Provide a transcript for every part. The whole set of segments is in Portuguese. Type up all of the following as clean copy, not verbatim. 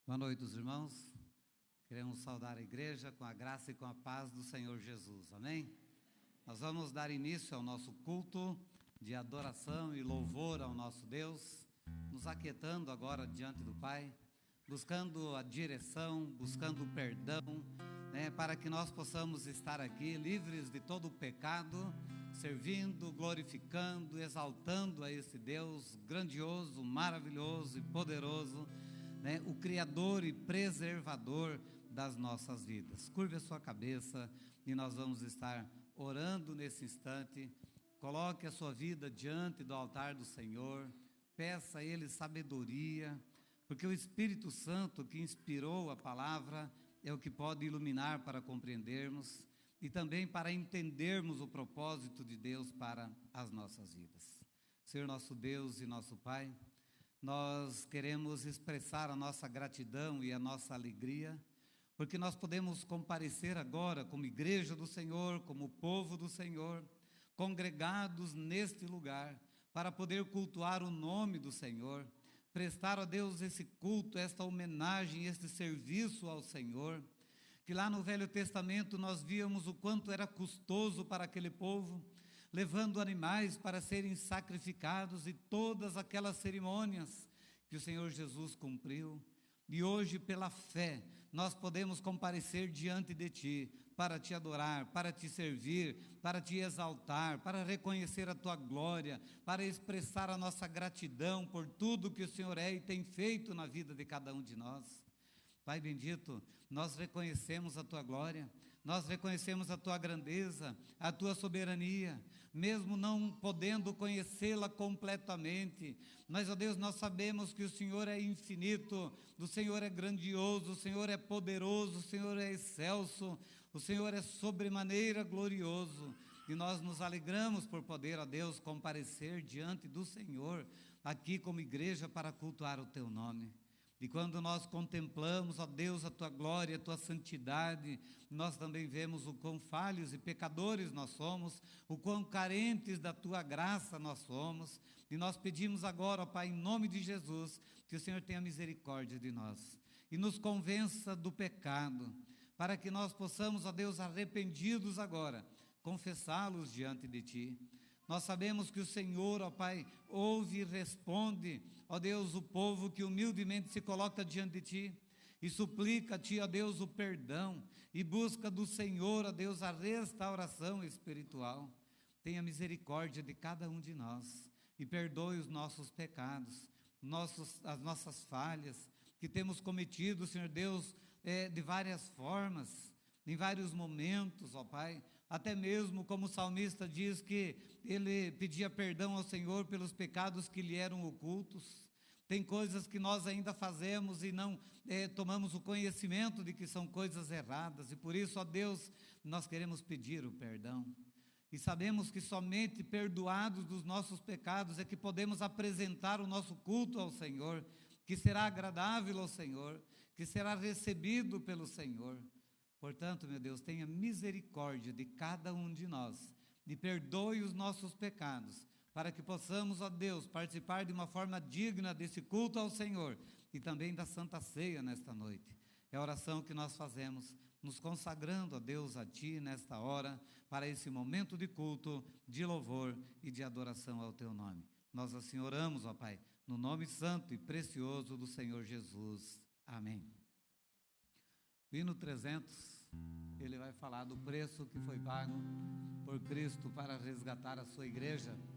Boa noite, os irmãos. Queremos saudar a igreja com a graça e com a paz do Senhor Jesus. Amém? Nós vamos dar início ao nosso culto de adoração e louvor ao nosso Deus, nos aquietando agora diante do Pai, buscando a direção, buscando o perdão, para que nós possamos estar aqui livres de todo o pecado, servindo, glorificando, exaltando a esse Deus grandioso, maravilhoso e poderoso, o Criador e preservador das nossas vidas. Curve a sua cabeça e nós vamos estar orando nesse instante. Coloque a sua vida diante do altar do Senhor, peça a Ele sabedoria, porque o Espírito Santo que inspirou a palavra é o que pode iluminar para compreendermos e também para entendermos o propósito de Deus para as nossas vidas. Senhor nosso Deus e nosso Pai, nós queremos expressar a nossa gratidão e a nossa alegria, porque nós podemos comparecer agora como igreja do Senhor, como povo do Senhor, congregados neste lugar, para poder cultuar o nome do Senhor, prestar a Deus esse culto, esta homenagem, este serviço ao Senhor, que lá no Velho Testamento nós víamos o quanto era custoso para aquele povo, levando animais para serem sacrificados e todas aquelas cerimônias que o Senhor Jesus cumpriu. E hoje, pela fé, nós podemos comparecer diante de Ti, para Te adorar, para Te servir, para Te exaltar, para reconhecer a Tua glória, para expressar a nossa gratidão por tudo que o Senhor é e tem feito na vida de cada um de nós. Pai bendito, nós reconhecemos a Tua glória, nós reconhecemos a Tua grandeza, a Tua soberania, mesmo não podendo conhecê-la completamente, mas, ó Deus, nós sabemos que o Senhor é infinito, o Senhor é grandioso, o Senhor é poderoso, o Senhor é excelso, o Senhor é sobremaneira glorioso, e nós nos alegramos por poder, ó Deus, comparecer diante do Senhor, aqui como igreja para cultuar o Teu nome. E quando nós contemplamos, ó Deus, a Tua glória, a Tua santidade, nós também vemos o quão falhos e pecadores nós somos, o quão carentes da Tua graça nós somos, e nós pedimos agora, ó Pai, em nome de Jesus, que o Senhor tenha misericórdia de nós, e nos convença do pecado, para que nós possamos, ó Deus, arrependidos agora, confessá-los diante de Ti. Nós sabemos que o Senhor, ó Pai, ouve e responde, ó Deus, o povo que humildemente se coloca diante de Ti e suplica a Ti, ó Deus, o perdão e busca do Senhor, ó Deus, a restauração espiritual. Tenha misericórdia de cada um de nós e perdoe os nossos pecados, as nossas falhas que temos cometido, Senhor Deus, de várias formas, em vários momentos, ó Pai, até mesmo como o salmista diz que ele pedia perdão ao Senhor pelos pecados que lhe eram ocultos. Tem coisas que nós ainda fazemos e não tomamos o conhecimento de que são coisas erradas, e por isso, ó Deus, nós queremos pedir o perdão. E sabemos que somente perdoados dos nossos pecados é que podemos apresentar o nosso culto ao Senhor, que será agradável ao Senhor, que será recebido pelo Senhor. Portanto, meu Deus, tenha misericórdia de cada um de nós e perdoe os nossos pecados, para que possamos, ó Deus, participar de uma forma digna desse culto ao Senhor e também da Santa Ceia nesta noite. É a oração que nós fazemos, nos consagrando, ó Deus, a Ti nesta hora, para esse momento de culto, de louvor e de adoração ao Teu nome. Nós assim oramos, ó Pai, no nome santo e precioso do Senhor Jesus. Amém. O hino 300, ele vai falar do preço que foi pago por Cristo para resgatar a sua igreja. Foi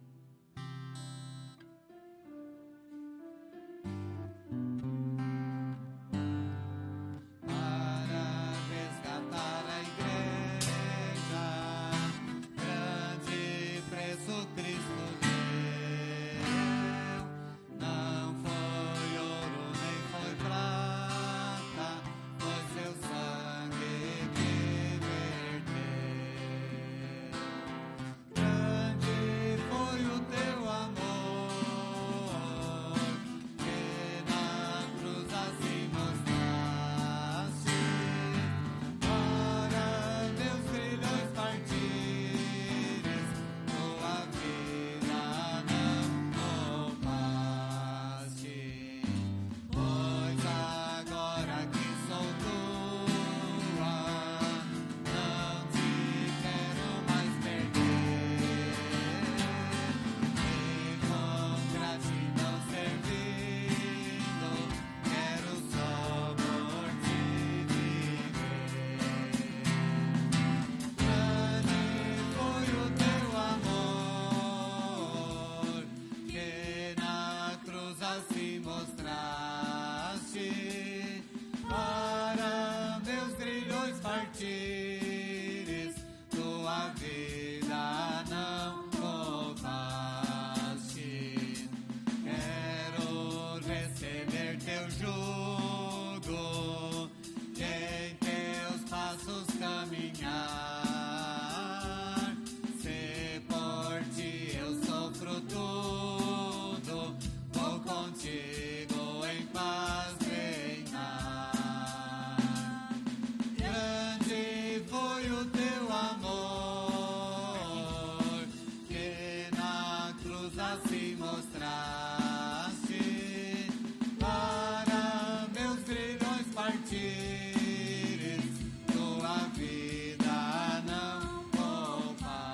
tua vida não poupaste.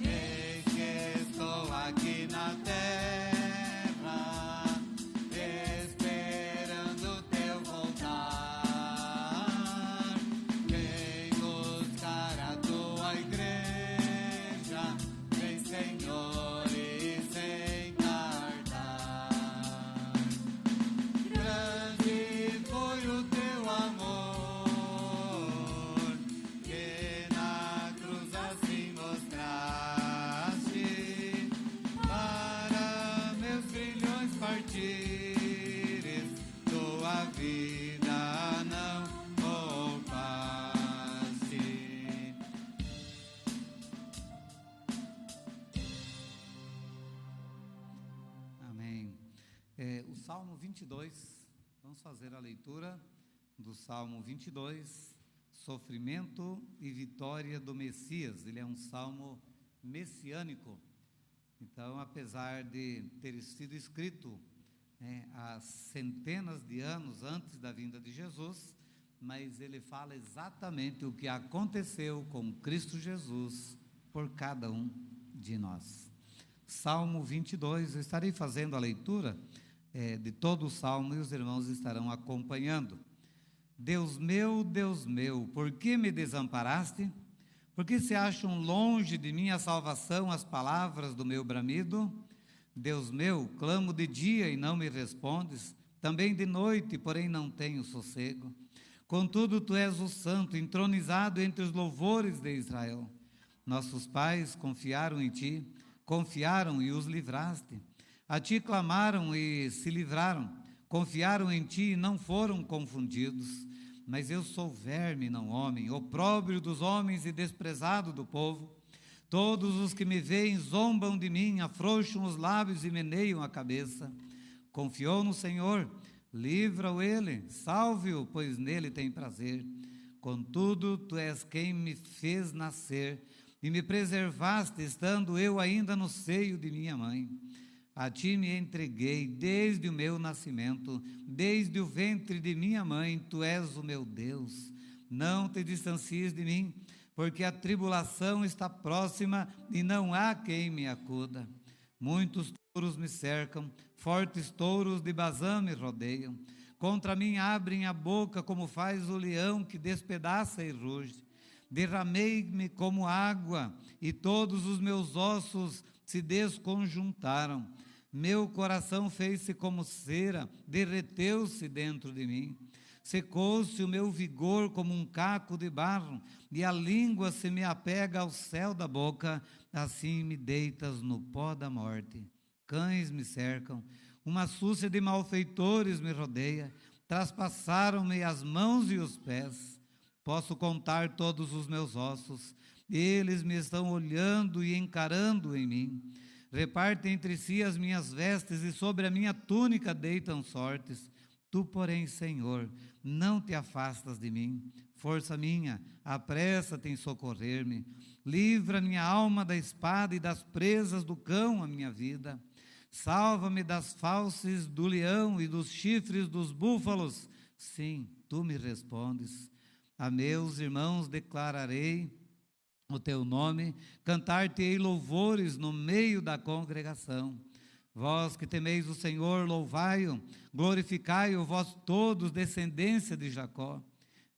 Eis que estou aqui na terra, esperando teu voltar. Vem buscar a tua igreja, vem, Senhor, e sem tardar. Grande foi o teu amor, que na cruz assim mostraste, para meus grilhões partires, tua vida não poupaste. Amém. O Salmo 22, vamos fazer a leitura do Salmo 22, Sofrimento e Vitória do Messias. Ele é um salmo messiânico. Então, apesar de ter sido escrito há centenas de anos antes da vinda de Jesus, mas ele fala exatamente o que aconteceu com Cristo Jesus por cada um de nós. Salmo 22, eu estarei fazendo a leitura de todo o salmo e os irmãos estarão acompanhando. Deus meu, por que me desamparaste? Por que se acham longe de mim a salvação, as palavras do meu bramido? Deus meu, clamo de dia e não me respondes, também de noite, porém não tenho sossego. Contudo, tu és o santo, entronizado entre os louvores de Israel. Nossos pais confiaram em ti, confiaram e os livraste. A ti clamaram e se livraram, confiaram em ti e não foram confundidos. Mas eu sou verme, não homem, opróbrio dos homens e desprezado do povo. Todos os que me veem zombam de mim, afrouxam os lábios e meneiam a cabeça. Confiou no Senhor, livra-o ele, salve-o, pois nele tem prazer. Contudo, tu és quem me fez nascer e me preservaste, estando eu ainda no seio de minha mãe. A ti me entreguei desde o meu nascimento, desde o ventre de minha mãe, tu és o meu Deus. Não te distancies de mim, porque a tribulação está próxima e não há quem me acuda. Muitos touros me cercam, fortes touros de Bazã me rodeiam. Contra mim abrem a boca como faz o leão que despedaça e ruge. Derramei-me como água e todos os meus ossos se desconjuntaram. Meu coração fez-se como cera, derreteu-se dentro de mim. Secou-se o meu vigor como um caco de barro, e a língua se me apega ao céu da boca, assim me deitas no pó da morte. Cães me cercam, uma súcia de malfeitores me rodeia, traspassaram-me as mãos e os pés. Posso contar todos os meus ossos, eles me estão olhando e encarando em mim. Repartem entre si as minhas vestes e sobre a minha túnica deitam sortes. Tu, porém, Senhor, não te afastas de mim. Força minha, apressa-te em socorrer-me. Livra minha alma da espada e das presas do cão a minha vida. Salva-me das fauces do leão e dos chifres dos búfalos. Sim, tu me respondes. A meus irmãos declararei o teu nome, cantar-te-ei louvores no meio da congregação. Vós que temeis o Senhor, louvai-o, glorificai-o, vós todos, descendência de Jacó.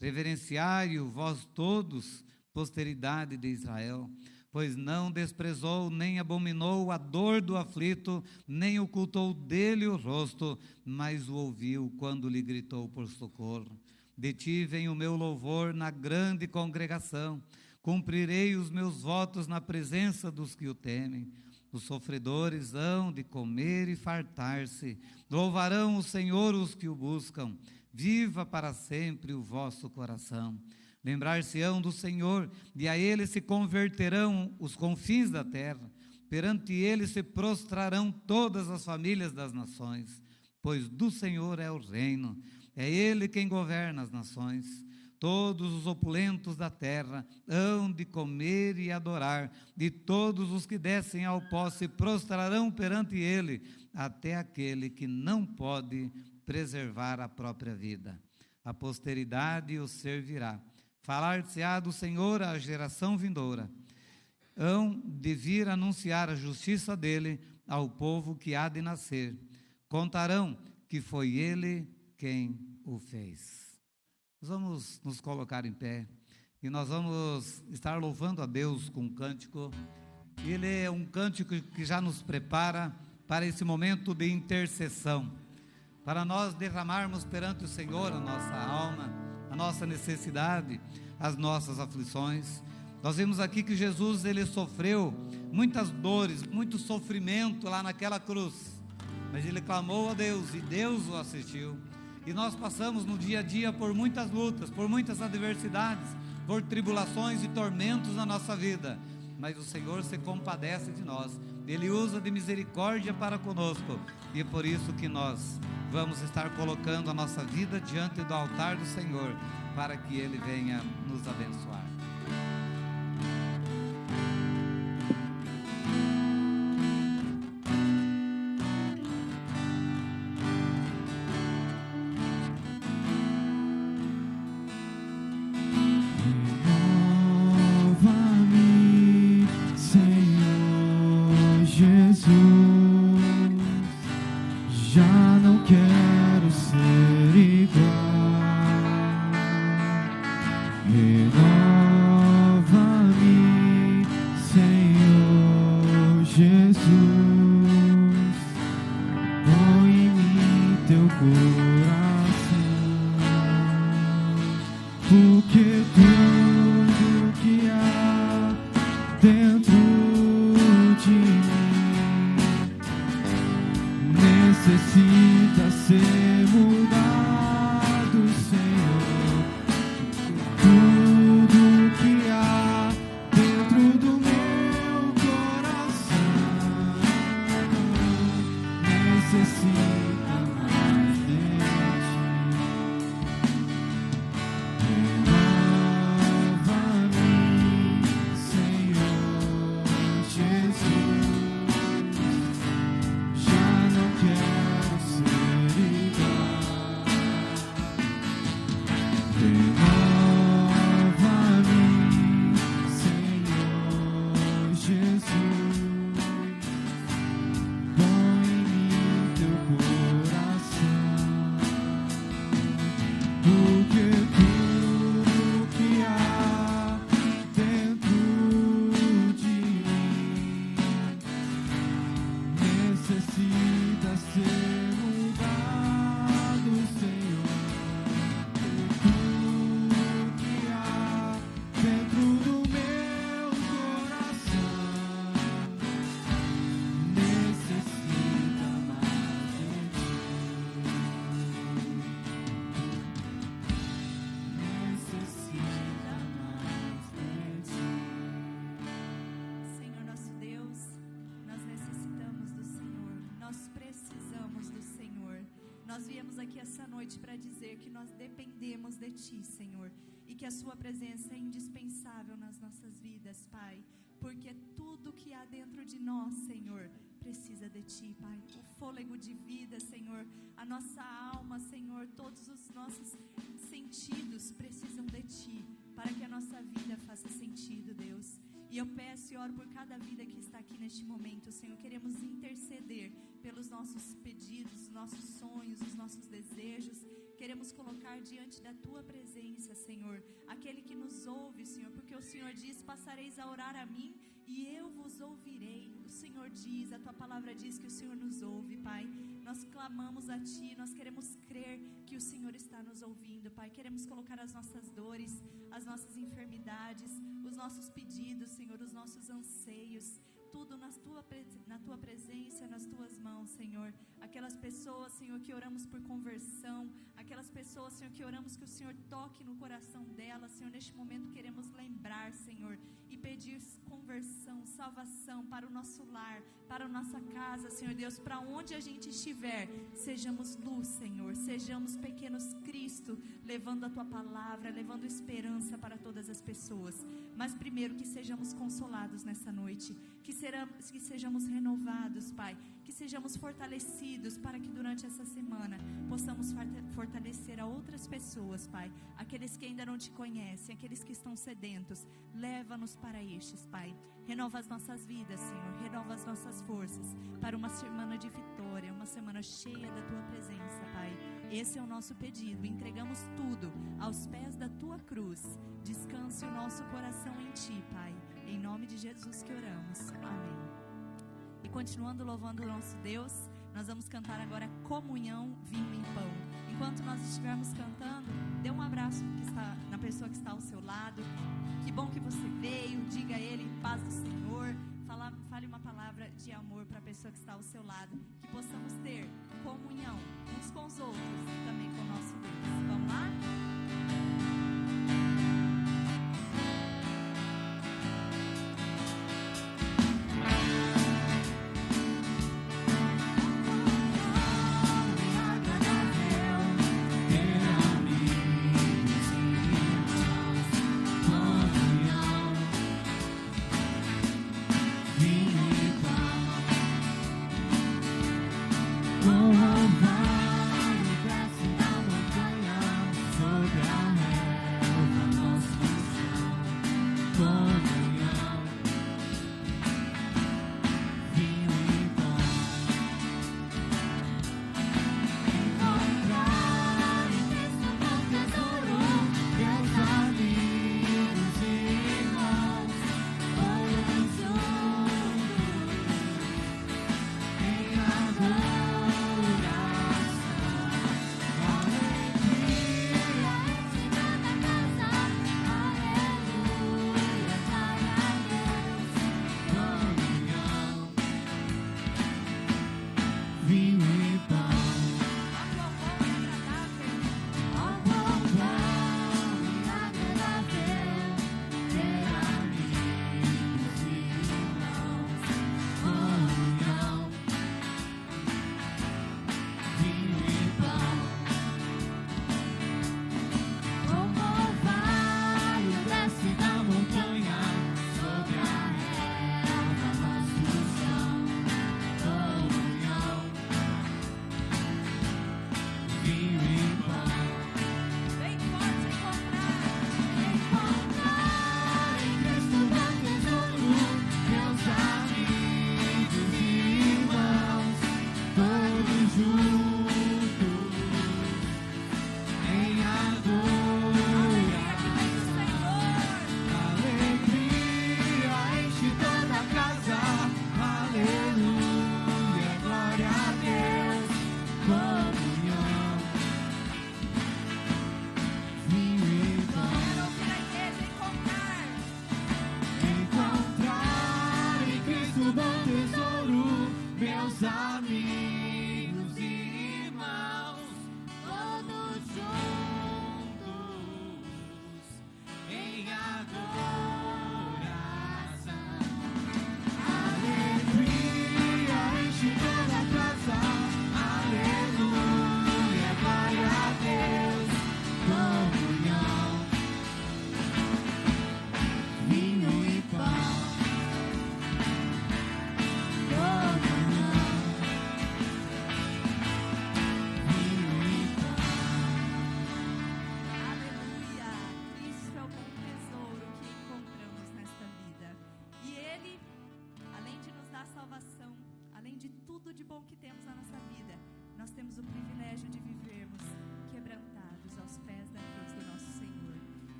Reverenciai-o, vós todos, posteridade de Israel. Pois não desprezou, nem abominou a dor do aflito, nem ocultou dele o rosto, mas o ouviu quando lhe gritou por socorro. De ti vem o meu louvor na grande congregação. Cumprirei os meus votos na presença dos que o temem. Os sofredores hão de comer e fartar-se. Louvarão o Senhor os que o buscam. Viva para sempre o vosso coração. Lembrar-se-ão do Senhor, e a ele se converterão os confins da terra. Perante ele se prostrarão todas as famílias das nações. Pois do Senhor é o reino. É ele quem governa as nações. todos os opulentos da terra hão de comer e adorar, e todos os que descem ao pó se prostrarão perante ele, até aquele que não pode preservar a própria vida. A posteridade o servirá. Falar-se-á do Senhor à geração vindoura. Hão de vir anunciar a justiça dele ao povo que há de nascer. Contarão que foi ele quem o fez. Nós vamos nos colocar em pé e nós vamos estar louvando a Deus com um cântico. Ele é um cântico que já nos prepara para esse momento de intercessão, para nós derramarmos perante o Senhor a nossa alma, a nossa necessidade, as nossas aflições. Nós vimos aqui que Jesus, ele sofreu muitas dores, muito sofrimento lá naquela cruz, mas ele clamou a Deus e Deus o assistiu. E nós passamos no dia a dia por muitas lutas, por muitas adversidades, por tribulações e tormentos na nossa vida, mas o Senhor se compadece de nós, Ele usa de misericórdia para conosco, e é por isso que nós vamos estar colocando a nossa vida diante do altar do Senhor, para que Ele venha nos abençoar. Nós viemos aqui essa noite para dizer que nós dependemos de Ti, Senhor, e que a Sua presença é indispensável nas nossas vidas, Pai, porque tudo que há dentro de nós, Senhor, precisa de Ti, Pai. O fôlego de vida, Senhor, a nossa alma, Senhor, todos os nossos sentidos precisam de Ti, para que a nossa vida faça sentido, Deus. E eu peço e oro por cada vida que está aqui neste momento, Senhor. Queremos interceder pelos nossos pedidos, os nossos sonhos, os nossos desejos. Queremos colocar diante da Tua presença, Senhor, aquele que nos ouve, Senhor, porque o Senhor diz: passareis a orar a mim e eu vos ouvirei. O Senhor diz, a Tua palavra diz que o Senhor nos ouve, Pai. Nós clamamos a Ti, nós queremos crer que o Senhor está nos ouvindo, Pai. Queremos colocar as nossas dores, as nossas enfermidades, os nossos pedidos, Senhor, os nossos anseios, tudo na Tua presença, nas Tuas mãos, Senhor. Aquelas pessoas, Senhor, que oramos por conversão, aquelas pessoas, Senhor, que oramos que o Senhor toque no coração delas, Senhor, neste momento queremos lembrar, Senhor, e pedir conversão, salvação para o nosso lar, para a nossa casa, Senhor Deus, para onde a gente estiver, sejamos luz, Senhor, sejamos pequenos Cristos Cristo, levando a Tua palavra, levando esperança para todas as pessoas. Mas primeiro que sejamos consolados nessa noite, que sejamos renovados, Pai, que sejamos fortalecidos para que durante essa semana possamos fortalecer a outras pessoas, Pai, aqueles que ainda não Te conhecem, aqueles que estão sedentos. Leva-nos para estes, Pai. Renova as nossas vidas, Senhor, renova as nossas forças para uma semana de vitória, uma semana cheia da Tua presença, Pai. Esse é o nosso pedido, entregamos tudo aos pés da Tua cruz. Descanse o nosso coração em Ti, Pai. Em nome de Jesus que oramos. Amém. E continuando louvando o nosso Deus, nós vamos cantar agora Comunhão, Vinho e Pão. Enquanto nós estivermos cantando, dê um abraço na pessoa que está ao seu lado. Que bom que você veio, diga a ele paz do Senhor. Fale uma palavra de amor para a pessoa que está ao seu lado. Que possamos ter comunhão uns com os outros e também com o nosso Deus. Vamos lá?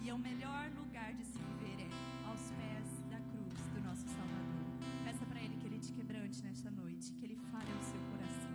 E é o melhor lugar de se viver aos pés da cruz do nosso Salvador. Peça para Ele que Ele te quebrante nesta noite, que Ele fale ao seu coração.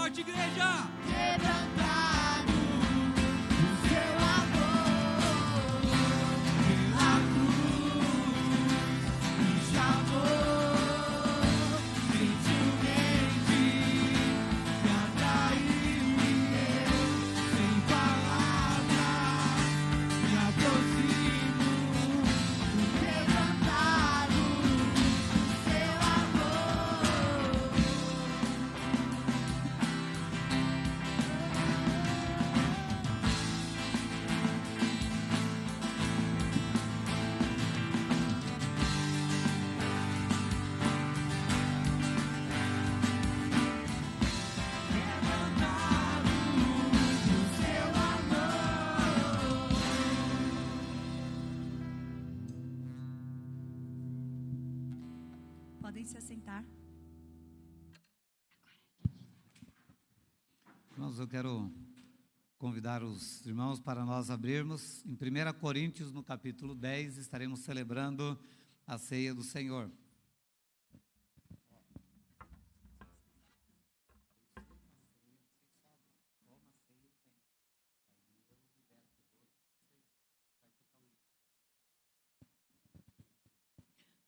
forte, igreja. Quebrantado o seu amor pela cruz me chamou gentilmente me atraiu sem palavras me aproximo quebrantado o seu amor. Quebrantado o seu amor. Podem se assentar. Irmãos, eu quero convidar os irmãos para nós abrirmos em 1 Coríntios, no capítulo 10, estaremos celebrando a ceia do Senhor.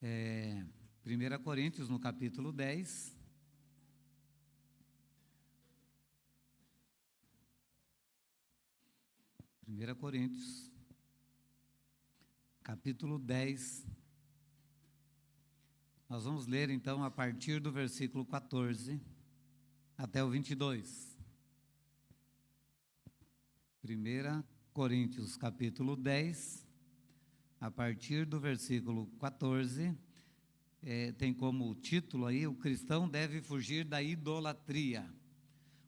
É, 1 Coríntios, no capítulo 10. Primeira Coríntios, capítulo 10. Nós vamos ler então a partir do versículo 14 até o 22. 1 Coríntios, capítulo 10, a partir do versículo 14, tem como título aí: o cristão deve fugir da idolatria.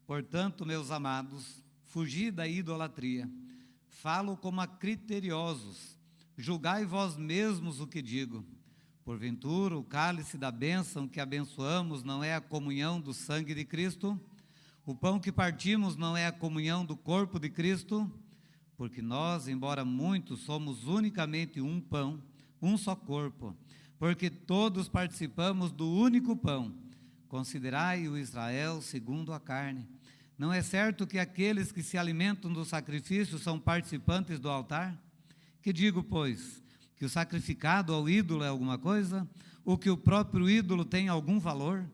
Portanto, meus amados, fugi da idolatria. Falo como a criteriosos, julgai vós mesmos o que digo. Porventura, o cálice da bênção que abençoamos não é a comunhão do sangue de Cristo? O pão que partimos não é a comunhão do corpo de Cristo? Porque nós, embora muitos, somos unicamente um pão, um só corpo, porque todos participamos do único pão. Considerai o Israel segundo a carne. Não é certo que aqueles que se alimentam do sacrifício são participantes do altar? Que digo, pois, que o sacrificado ao ídolo é alguma coisa? Ou que o próprio ídolo tem algum valor?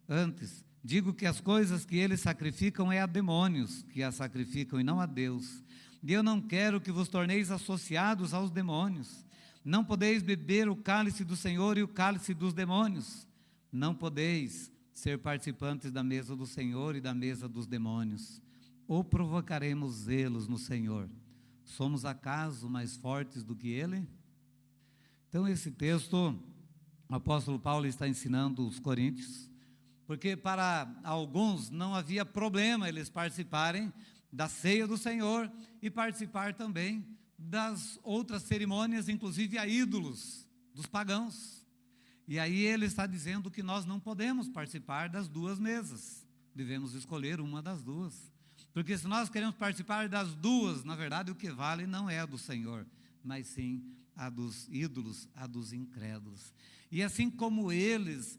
Antes, digo que as coisas que eles sacrificam é a demônios que as sacrificam e não a Deus. E eu não quero que vos torneis associados aos demônios. Não podeis beber o cálice do Senhor e o cálice dos demônios. Não podeis ser participantes da mesa do Senhor e da mesa dos demônios. Ou provocaremos zelos no Senhor? Somos acaso mais fortes do que Ele? Então esse texto, o apóstolo Paulo está ensinando os coríntios, porque para alguns não havia problema eles participarem da ceia do Senhor e participar também das outras cerimônias, inclusive a ídolos dos pagãos. E aí ele está dizendo que nós não podemos participar das duas mesas, devemos escolher uma das duas, porque se nós queremos participar das duas, na verdade o que vale não é a do Senhor, mas sim a dos ídolos, a dos incrédulos. E assim como eles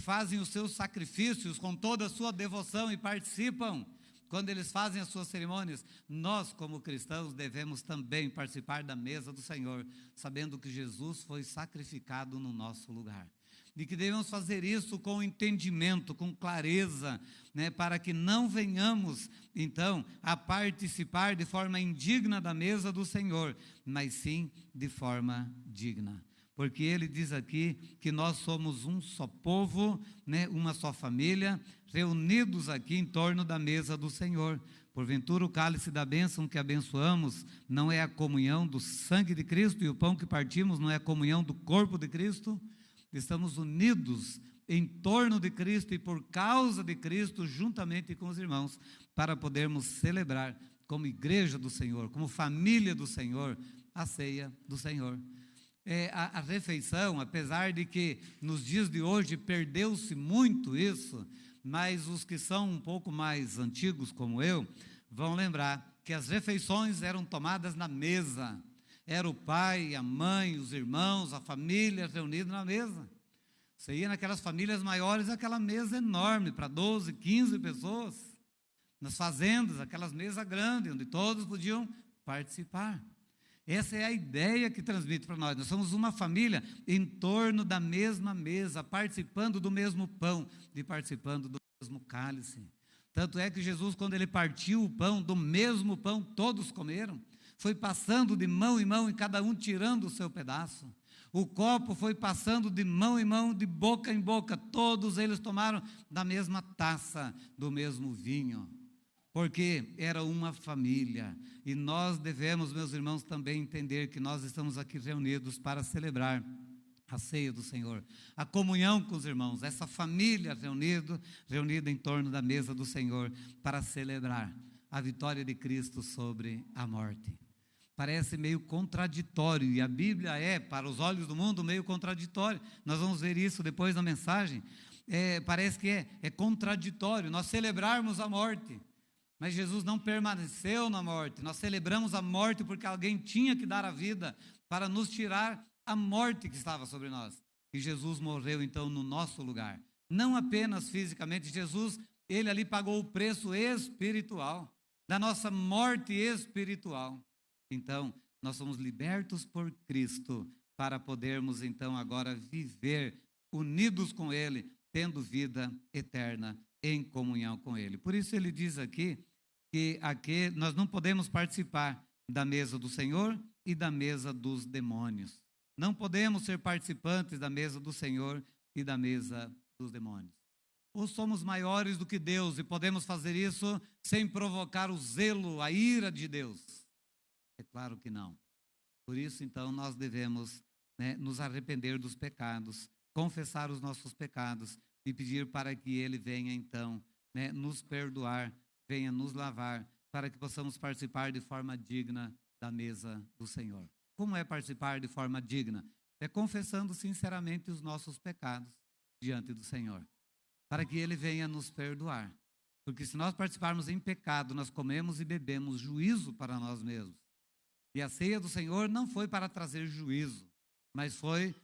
fazem os seus sacrifícios com toda a sua devoção e participam, quando eles fazem as suas cerimônias, nós como cristãos devemos também participar da mesa do Senhor, sabendo que Jesus foi sacrificado no nosso lugar. E que devemos fazer isso com entendimento, com clareza, né, para que não venhamos, então, a participar de forma indigna da mesa do Senhor, mas sim de forma digna. Porque ele diz aqui que nós somos um só povo, né, uma só família, reunidos aqui em torno da mesa do Senhor. Porventura o cálice da bênção que abençoamos não é a comunhão do sangue de Cristo, e o pão que partimos não é a comunhão do corpo de Cristo? Estamos unidos em torno de Cristo e por causa de Cristo, juntamente com os irmãos, para podermos celebrar como igreja do Senhor, como família do Senhor, a ceia do Senhor. A refeição, apesar de que nos dias de hoje perdeu-se muito isso, mas os que são um pouco mais antigos como eu, vão lembrar que as refeições eram tomadas na mesa. Era o pai, a mãe, os irmãos, a família reunida na mesa. Você ia naquelas famílias maiores, aquela mesa enorme, para 12, 15 pessoas. nas fazendas, aquelas mesas grandes, onde todos podiam participar. Essa é a ideia que transmite para nós. Nós somos uma família em torno da mesma mesa, participando do mesmo pão e participando do mesmo cálice. Tanto é que Jesus, quando ele partiu o pão, do mesmo pão todos comeram. Foi passando de mão em mão e cada um tirando o seu pedaço. O copo foi passando de mão em mão, de boca em boca. Todos eles tomaram da mesma taça, do mesmo vinho. Porque era uma família. E nós devemos, meus irmãos, também entender que nós estamos aqui reunidos para celebrar a ceia do Senhor, a comunhão com os irmãos, essa família reunida em torno da mesa do Senhor para celebrar a vitória de Cristo sobre a morte. Parece meio contraditório, e a Bíblia é, para os olhos do mundo, meio contraditório. Nós vamos ver isso depois na mensagem. Parece que é contraditório nós celebrarmos a morte. Mas Jesus não permaneceu na morte. Nós celebramos a morte porque alguém tinha que dar a vida para nos tirar a morte que estava sobre nós. E Jesus morreu então no nosso lugar. Não apenas fisicamente, Jesus, ele ali pagou o preço espiritual, da nossa morte espiritual. Então, nós somos libertos por Cristo para podermos então agora viver unidos com Ele, tendo vida eterna em comunhão com Ele. Por isso ele diz aqui que aqui nós não podemos participar da mesa do Senhor e da mesa dos demônios. Não podemos ser participantes da mesa do Senhor e da mesa dos demônios. Ou somos maiores do que Deus e podemos fazer isso sem provocar o zelo, a ira de Deus? É claro que não. Por isso, então, nós devemos nos arrepender dos pecados, confessar os nossos pecados e pedir para que Ele venha, então, nos perdoar, venha nos lavar, para que possamos participar de forma digna da mesa do Senhor. Como é participar de forma digna? É confessando sinceramente os nossos pecados diante do Senhor, para que Ele venha nos perdoar. Porque se nós participarmos em pecado, nós comemos e bebemos juízo para nós mesmos. E a ceia do Senhor não foi para trazer juízo, mas foi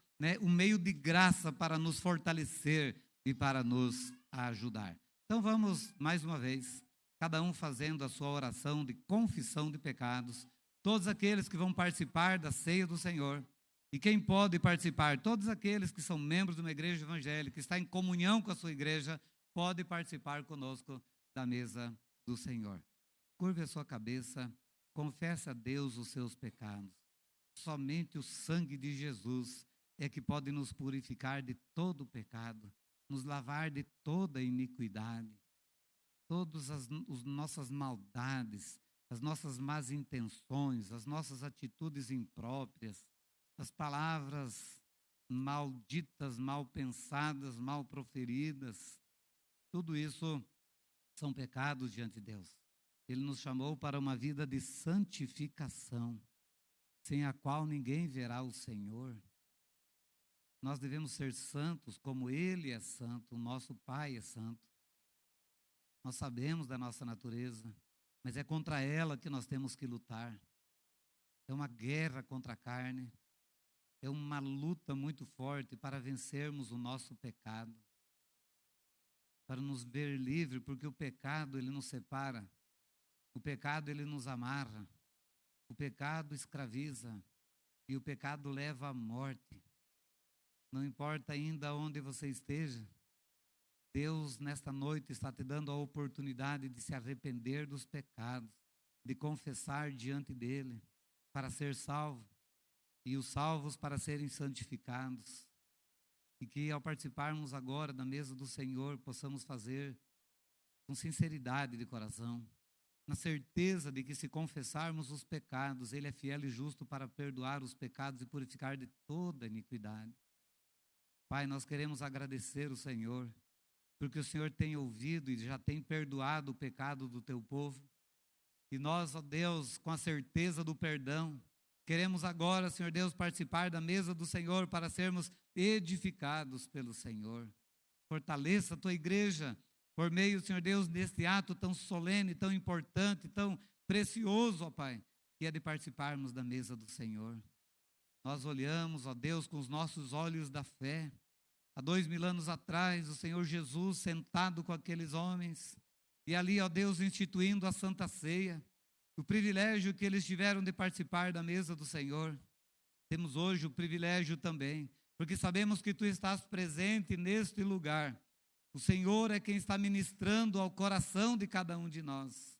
um meio de graça para nos fortalecer e para nos ajudar. Então vamos, mais uma vez, cada um fazendo a sua oração de confissão de pecados, todos aqueles que vão participar da ceia do Senhor, e quem pode participar, todos aqueles que são membros de uma igreja evangélica, que está em comunhão com a sua igreja, pode participar conosco da mesa do Senhor. Curve a sua cabeça, confesse a Deus os seus pecados. Somente o sangue de Jesus é que pode nos purificar de todo o pecado, nos lavar de toda iniquidade, todas as nossas maldades, as nossas más intenções, as nossas atitudes impróprias, as palavras malditas, mal pensadas, mal proferidas, tudo isso são pecados diante de Deus. Ele nos chamou para uma vida de santificação, sem a qual ninguém verá o Senhor. Nós devemos ser santos como Ele é santo, o nosso Pai é santo. Nós sabemos da nossa natureza, mas é contra ela que nós temos que lutar. É uma guerra contra a carne, é uma luta muito forte para vencermos o nosso pecado, para nos ver livre, porque o pecado ele nos separa. O pecado, ele nos amarra. O pecado escraviza. E o pecado leva à morte. Não importa ainda onde você esteja, Deus, nesta noite, está te dando a oportunidade de se arrepender dos pecados, de confessar diante dEle, para ser salvo, e os salvos para serem santificados. E que, ao participarmos agora da mesa do Senhor, possamos fazer com sinceridade de coração, na certeza de que se confessarmos os pecados, Ele é fiel e justo para perdoar os pecados e purificar de toda iniquidade. Pai, nós queremos agradecer o Senhor, porque o Senhor tem ouvido e já tem perdoado o pecado do Teu povo. E nós, ó Deus, com a certeza do perdão, queremos agora, Senhor Deus, participar da mesa do Senhor para sermos edificados pelo Senhor. Fortaleça a Tua igreja, por meio, Senhor Deus, deste ato tão solene, tão importante, tão precioso, ó Pai, que é de participarmos da mesa do Senhor. Nós olhamos, ó Deus, com os nossos olhos da fé. Há 2000 anos atrás, o Senhor Jesus, sentado com aqueles homens, e ali, ó Deus, instituindo a Santa Ceia, o privilégio que eles tiveram de participar da mesa do Senhor. Temos hoje o privilégio também, porque sabemos que Tu estás presente neste lugar. O Senhor é quem está ministrando ao coração de cada um de nós.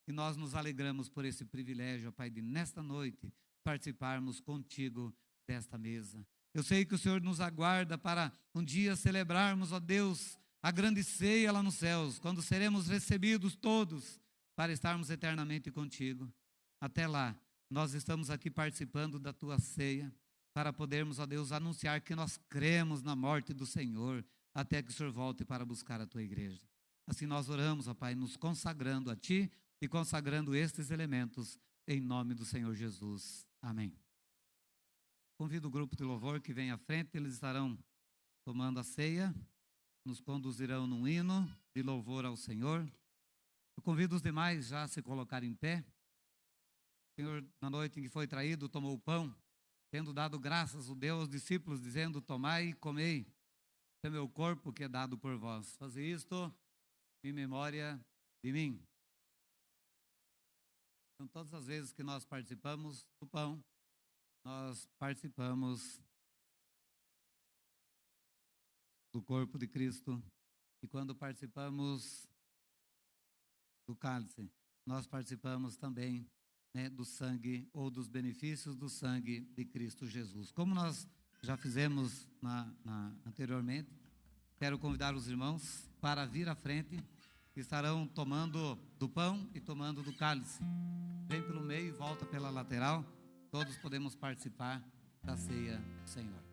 E nós nos alegramos por esse privilégio, ó Pai, de nesta noite participarmos contigo desta mesa. Eu sei que o Senhor nos aguarda para um dia celebrarmos, ó Deus, a grande ceia lá nos céus, quando seremos recebidos todos para estarmos eternamente contigo. Até lá, nós estamos aqui participando da tua ceia, para podermos, ó Deus, anunciar que nós cremos na morte do Senhor, até que o Senhor volte para buscar a tua igreja. Assim nós oramos, ó Pai, nos consagrando a Ti e consagrando estes elementos, em nome do Senhor Jesus. Amém. Convido o grupo de louvor que vem à frente, eles estarão tomando a ceia, nos conduzirão num hino de louvor ao Senhor. Eu convido os demais já a se colocarem em pé. O Senhor, na noite em que foi traído, tomou o pão, tendo dado graças a Deus aos discípulos, dizendo: tomai e comei, é meu corpo que é dado por vós. Faze isto em memória de mim. Então, todas as vezes que nós participamos do pão, nós participamos do corpo de Cristo. E quando participamos do cálice, nós participamos também, né, do sangue ou dos benefícios do sangue de Cristo Jesus. Como nós já fizemos anteriormente, quero convidar os irmãos para vir à frente, que estarão tomando do pão e tomando do cálice. Vem pelo meio e volta pela lateral. Todos podemos participar da ceia do Senhor.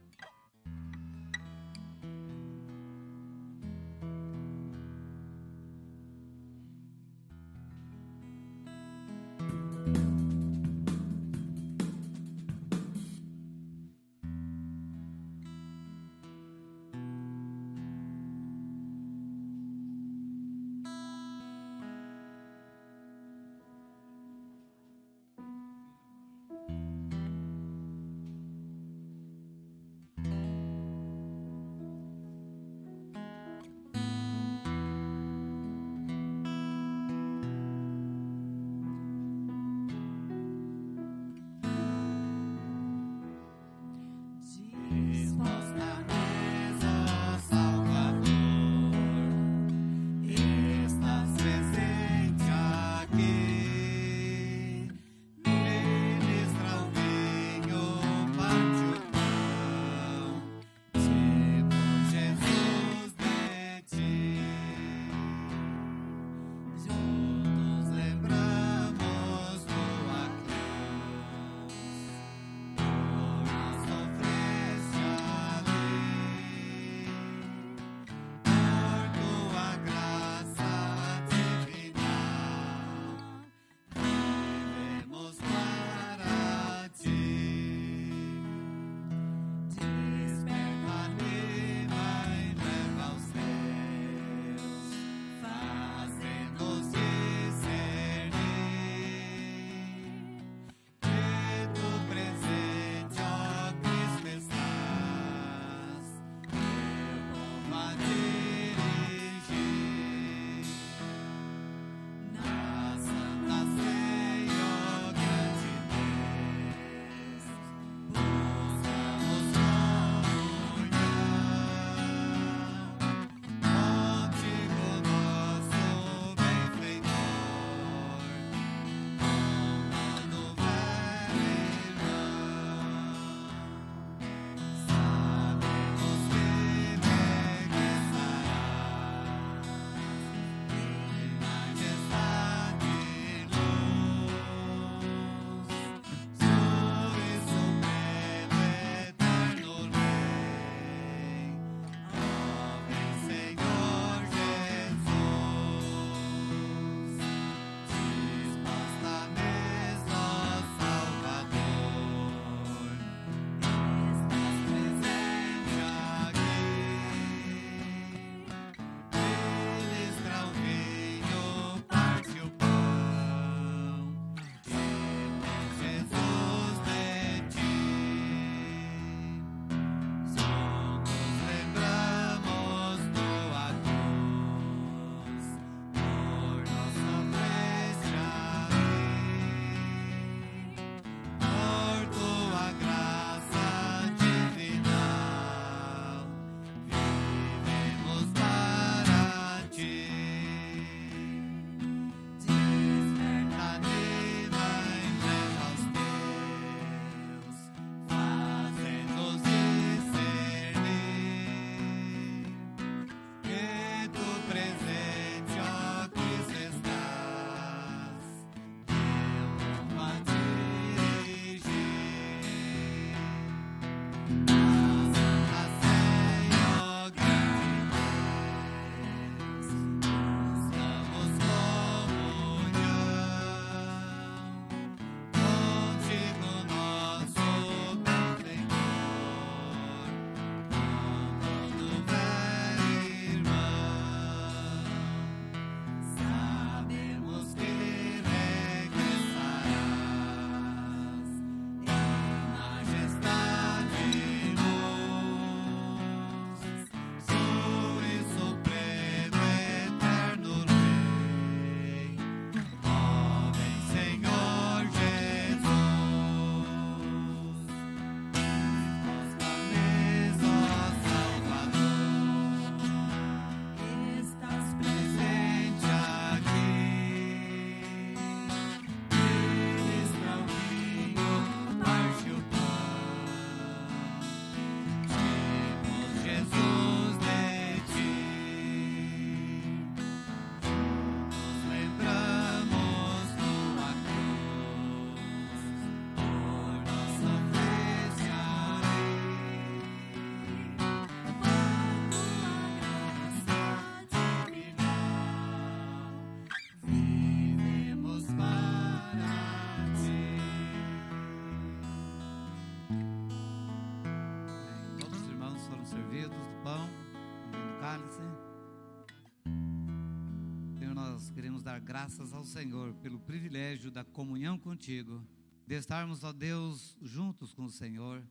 nós queremos dar graças ao Senhor pelo privilégio da comunhão contigo, de estarmos, ó Deus, juntos com o Senhor,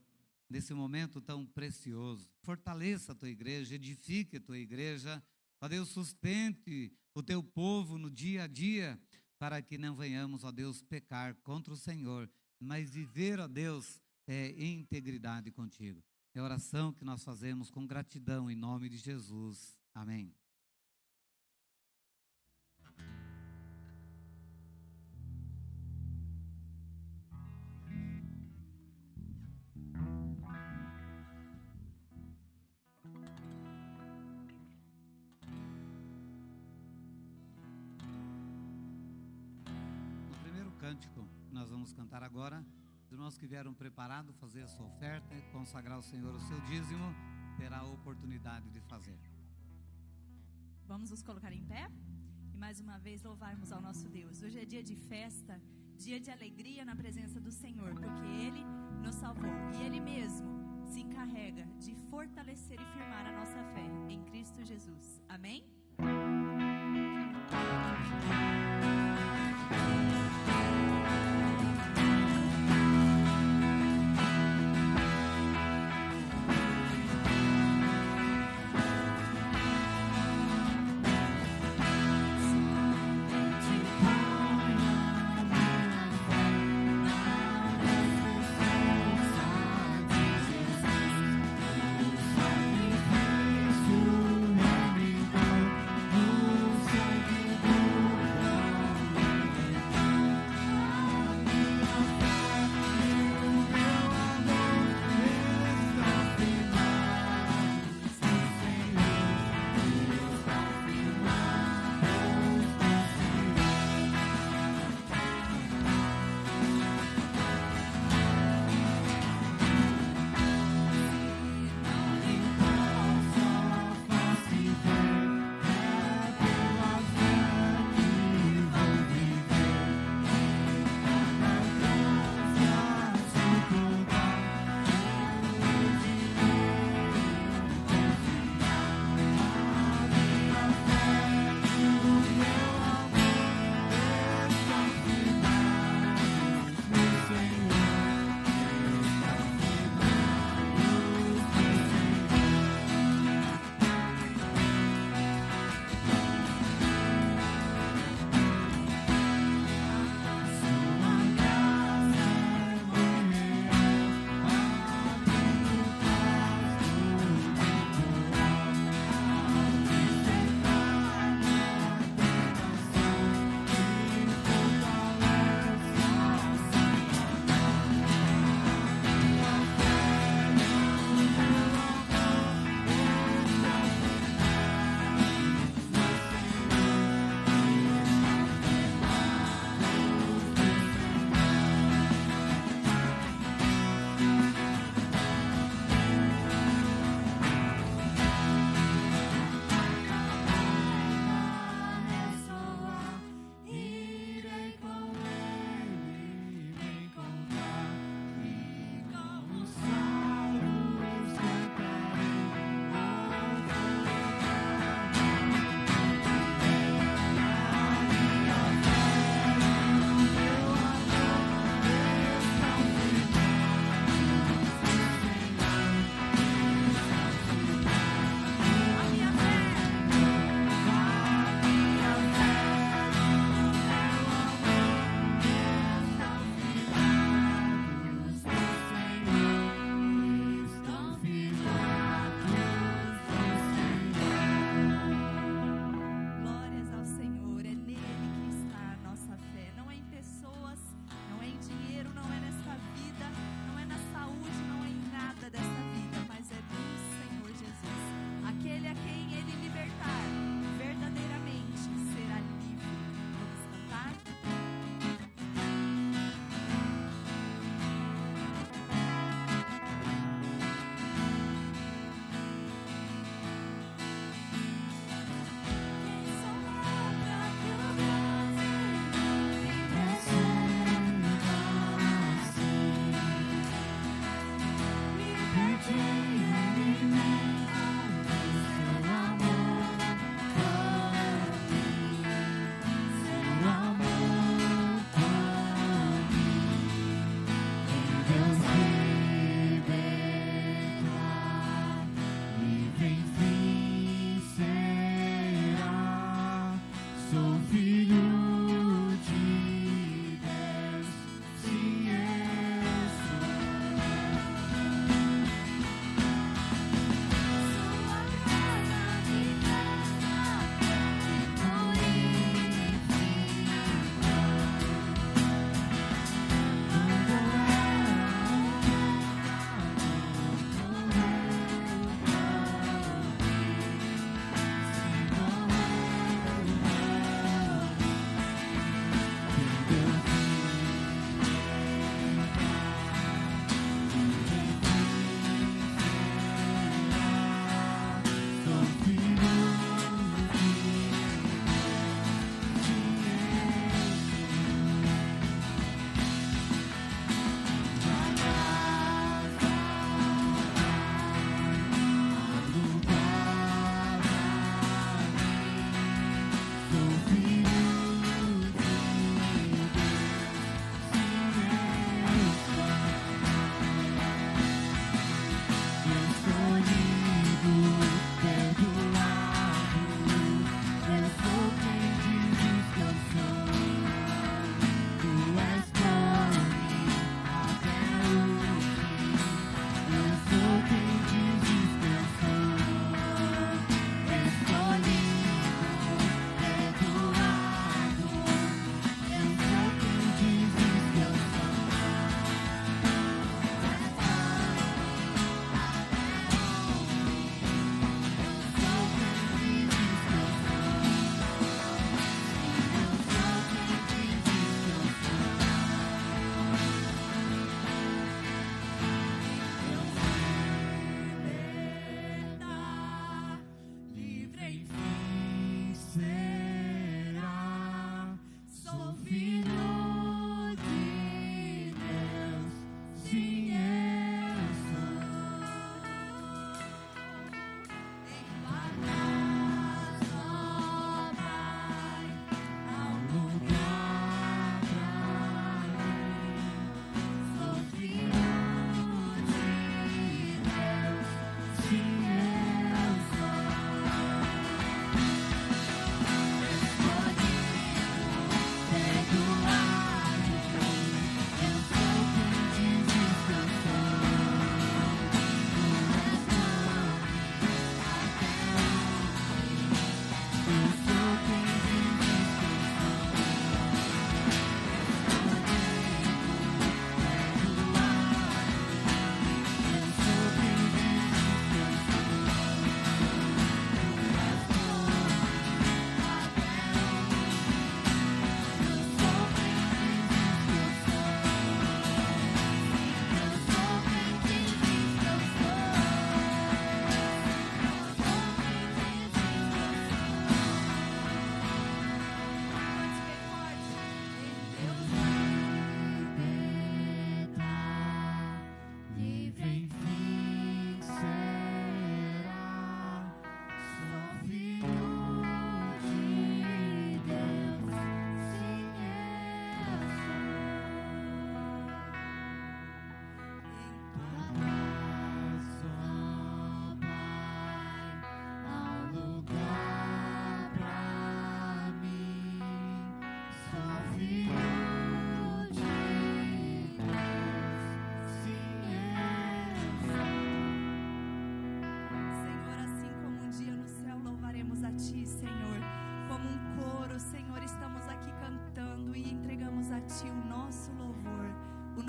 nesse momento tão precioso. Fortaleça a tua igreja, edifique a tua igreja, ó Deus, sustente o teu povo no dia a dia, para que não venhamos, ó Deus, pecar contra o Senhor, mas viver, ó Deus, em integridade contigo. É a oração que nós fazemos com gratidão em nome de Jesus. Amém. No primeiro cântico que nós vamos cantar agora, os irmãos que vieram preparados fazer a sua oferta, consagrar ao Senhor o seu dízimo, terá a oportunidade de fazer. Vamos nos colocar em pé e mais uma vez louvarmos ao nosso Deus. Hoje é dia de festa, dia de alegria na presença do Senhor, porque Ele nos salvou e Ele mesmo se encarrega de fortalecer e firmar a nossa fé em Cristo Jesus. Amém? Jesus,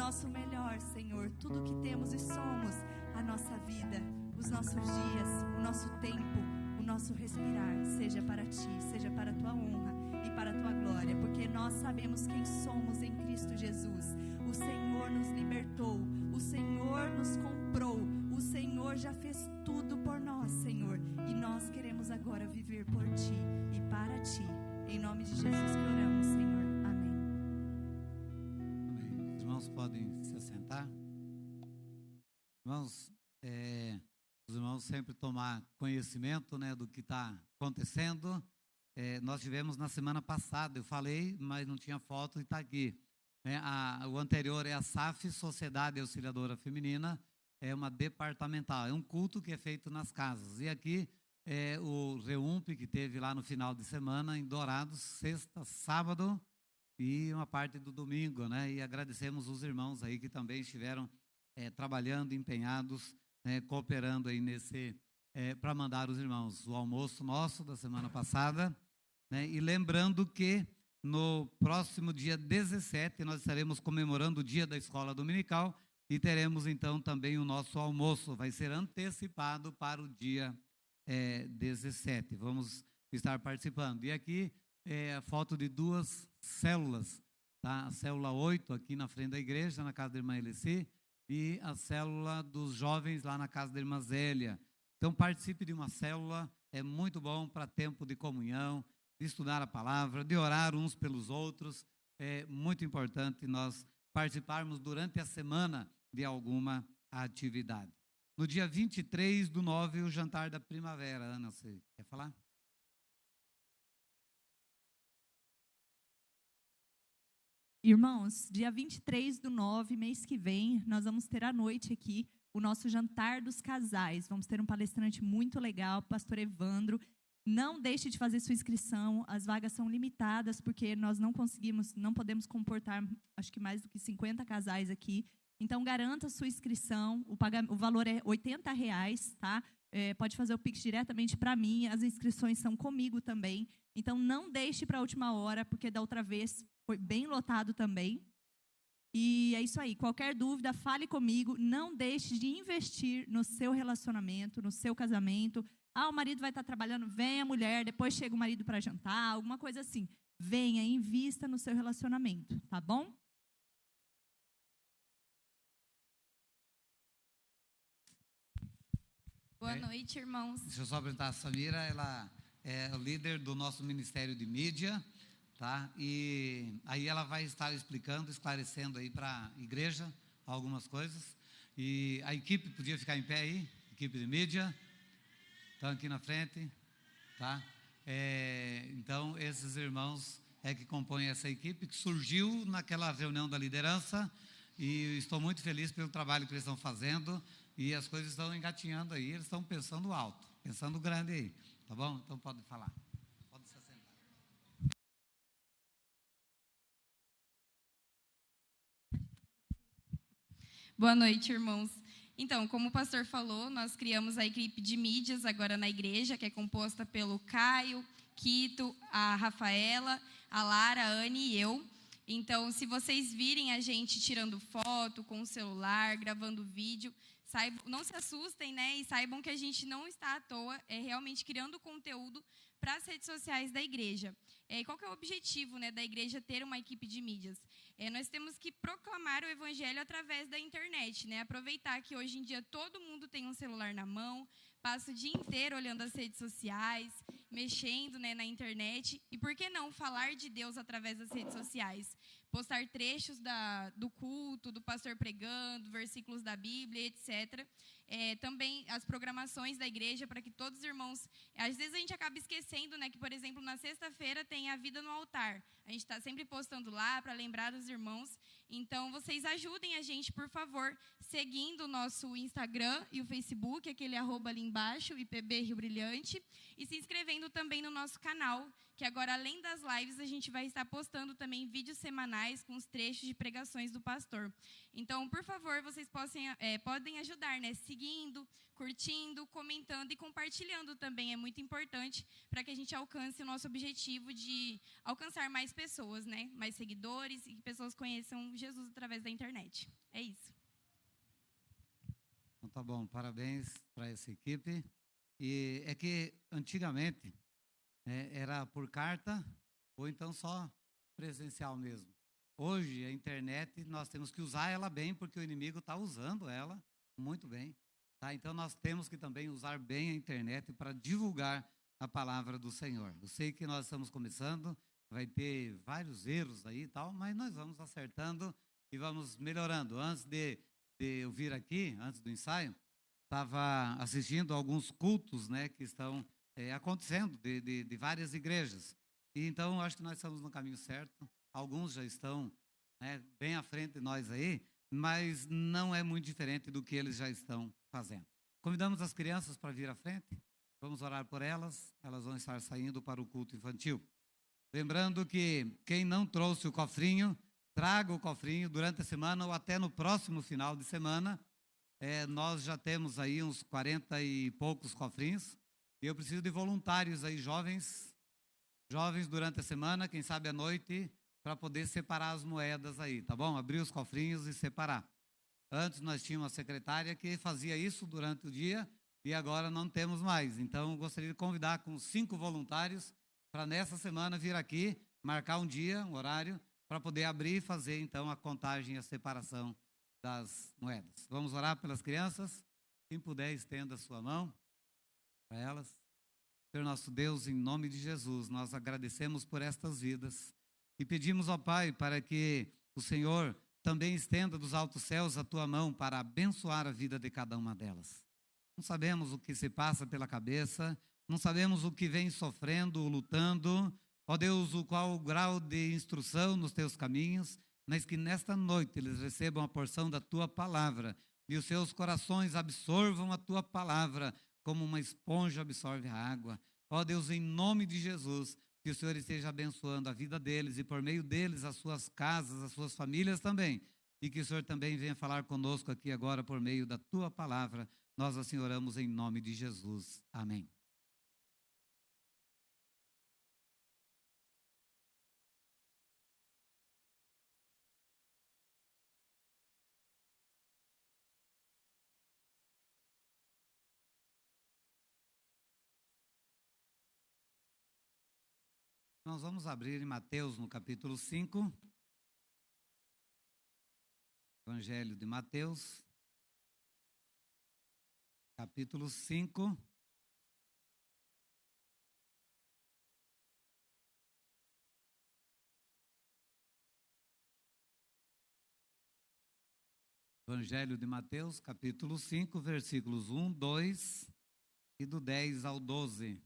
nosso melhor, Senhor, tudo que temos e somos, a nossa vida, os nossos dias, o nosso tempo, o nosso respirar, seja para Ti, seja para a Tua honra e para a Tua glória, porque nós sabemos quem somos em Cristo Jesus. O Senhor nos libertou, o Senhor nos comprou, o Senhor já fez tudo por nós, Senhor, e nós queremos agora viver por Ti e para Ti. Em nome de Jesus que oramos, Senhor. Amém. Amém. Os irmãos podem se assentar. Irmãos, os irmãos sempre tomar conhecimento, né, do que está acontecendo. Nós tivemos na semana passada, eu falei, mas não tinha foto e está aqui. O anterior é a SAF, Sociedade Auxiliadora Feminina, é uma departamental, é um culto que é feito nas casas. E aqui é o Reump, que teve lá no final de semana, em Dourados, sexta, sábado e uma parte do domingo, né? E agradecemos os irmãos aí que também estiveram trabalhando, empenhados, cooperando aí nesse, para mandar os irmãos o almoço nosso da semana passada, né? E lembrando que no próximo dia 17 nós estaremos comemorando o dia da escola dominical e teremos então também o nosso almoço, vai ser antecipado para o dia 17, vamos estar participando. E aqui a foto de duas células, tá? A célula 8 aqui na frente da igreja, na casa da irmã Eleci, e a célula dos jovens lá na casa da irmã Zélia. Então participe de uma célula, é muito bom para tempo de comunhão, de estudar a palavra, de orar uns pelos outros. É muito importante nós participarmos durante a semana de alguma atividade. No dia 23/9, o jantar da primavera. Ana, você quer falar? Irmãos, dia 23/9, mês que vem, nós vamos ter à noite aqui o nosso jantar dos casais. Vamos ter um palestrante muito legal, o pastor Evandro. Não deixe de fazer sua inscrição, as vagas são limitadas, porque nós não podemos comportar, acho que mais do que 50 casais aqui. Então, garanta a sua inscrição, o valor é R$80, tá? Pode fazer o Pix diretamente para mim, as inscrições são comigo também. Então, não deixe para a última hora, porque da outra vez foi bem lotado também. E é isso aí, qualquer dúvida, fale comigo, não deixe de investir no seu relacionamento, no seu casamento. O marido vai estar trabalhando, vem a mulher, depois chega o marido para jantar, alguma coisa assim. Venha, invista no seu relacionamento, tá bom? Boa noite, irmãos. Deixa eu só apresentar a Samira, ela é o líder do nosso Ministério de Mídia, tá? E aí ela vai estar explicando, esclarecendo aí para a igreja algumas coisas. E a equipe podia ficar em pé aí, equipe de mídia, estão aqui na frente, tá? Então, esses irmãos que compõem essa equipe, que surgiu naquela reunião da liderança, e estou muito feliz pelo trabalho que eles estão fazendo. E as coisas estão engatinhando aí, eles estão pensando alto, pensando grande aí, tá bom? Então pode falar, pode se assentar. Boa noite, irmãos. Então, como o pastor falou, nós criamos a equipe de mídias agora na igreja, que é composta pelo Caio, Quito, a Rafaela, a Lara, a Anne e eu. Então, se vocês virem a gente tirando foto com o celular, gravando vídeo, não se assustem, né? E saibam que a gente não está à toa, é realmente criando conteúdo para as redes sociais da igreja. E qual que é o objetivo, né, da igreja ter uma equipe de mídias? Nós temos que proclamar o evangelho através da internet, né? Aproveitar que hoje em dia todo mundo tem um celular na mão, passa o dia inteiro olhando as redes sociais, mexendo, né, na internet. E por que não falar de Deus através das redes sociais? Postar trechos do culto, do pastor pregando, versículos da Bíblia, etc. Também as programações da igreja, para que todos os irmãos... Às vezes a gente acaba esquecendo, né, que, por exemplo, na sexta-feira tem a vida no altar. A gente está sempre postando lá para lembrar os irmãos. Então, vocês ajudem a gente, por favor, seguindo o nosso Instagram e o Facebook, aquele @ ali embaixo, IPB Rio Brilhante, e se inscrevendo também no nosso canal, que agora, além das lives, a gente vai estar postando também vídeos semanais com os trechos de pregações do pastor. Então, por favor, vocês podem ajudar, né? Seguindo, curtindo, comentando e compartilhando também. É muito importante para que a gente alcance o nosso objetivo de alcançar mais pessoas, né? Mais seguidores e que pessoas conheçam Jesus através da internet. É isso. Então, tá bom, parabéns para essa equipe. E é que antigamente era por carta ou então só presencial mesmo. Hoje a internet nós temos que usar ela bem porque o inimigo está usando ela muito bem. Tá? Então nós temos que também usar bem a internet para divulgar a palavra do Senhor. Eu sei que nós estamos começando, vai ter vários erros aí e tal, mas nós vamos acertando e vamos melhorando. Antes de eu vir aqui, antes do ensaio, estava assistindo alguns cultos, né, que estão acontecendo de várias igrejas. E então, acho que nós estamos no caminho certo. Alguns já estão bem à frente de nós aí, mas não é muito diferente do que eles já estão fazendo. Convidamos as crianças para vir à frente. Vamos orar por elas. Elas vão estar saindo para o culto infantil. Lembrando que quem não trouxe o cofrinho, traga o cofrinho durante a semana ou até no próximo final de semana. Nós já temos aí uns 40 e poucos cofrinhos. E eu preciso de voluntários aí, jovens durante a semana, quem sabe à noite, para poder separar as moedas aí, tá bom? Abrir os cofrinhos e separar. Antes nós tínhamos uma secretária que fazia isso durante o dia e agora não temos mais. Então, eu gostaria de convidar com 5 voluntários para nessa semana vir aqui, marcar um dia, um horário, para poder abrir e fazer então a contagem e a separação das moedas. Vamos orar pelas crianças? Quem puder, estenda a sua mão para elas. Senhor nosso Deus, em nome de Jesus, nós agradecemos por estas vidas e pedimos ao Pai para que o Senhor também estenda dos altos céus a tua mão para abençoar a vida de cada uma delas. Não sabemos o que se passa pela cabeça, não sabemos o que vem sofrendo, lutando, ó Deus, qual o grau de instrução nos teus caminhos, mas que nesta noite eles recebam a porção da tua palavra e os seus corações absorvam a tua palavra como uma esponja absorve a água. Ó Deus, em nome de Jesus, que o Senhor esteja abençoando a vida deles e por meio deles as suas casas, as suas famílias também. E que o Senhor também venha falar conosco aqui agora por meio da tua palavra. Nós assim oramos em nome de Jesus. Amém. Nós vamos abrir em Mateus, no capítulo 5. Evangelho de Mateus, capítulo 5. Evangelho de Mateus, capítulo 5, versículos 1, 2 e do 10 ao 12.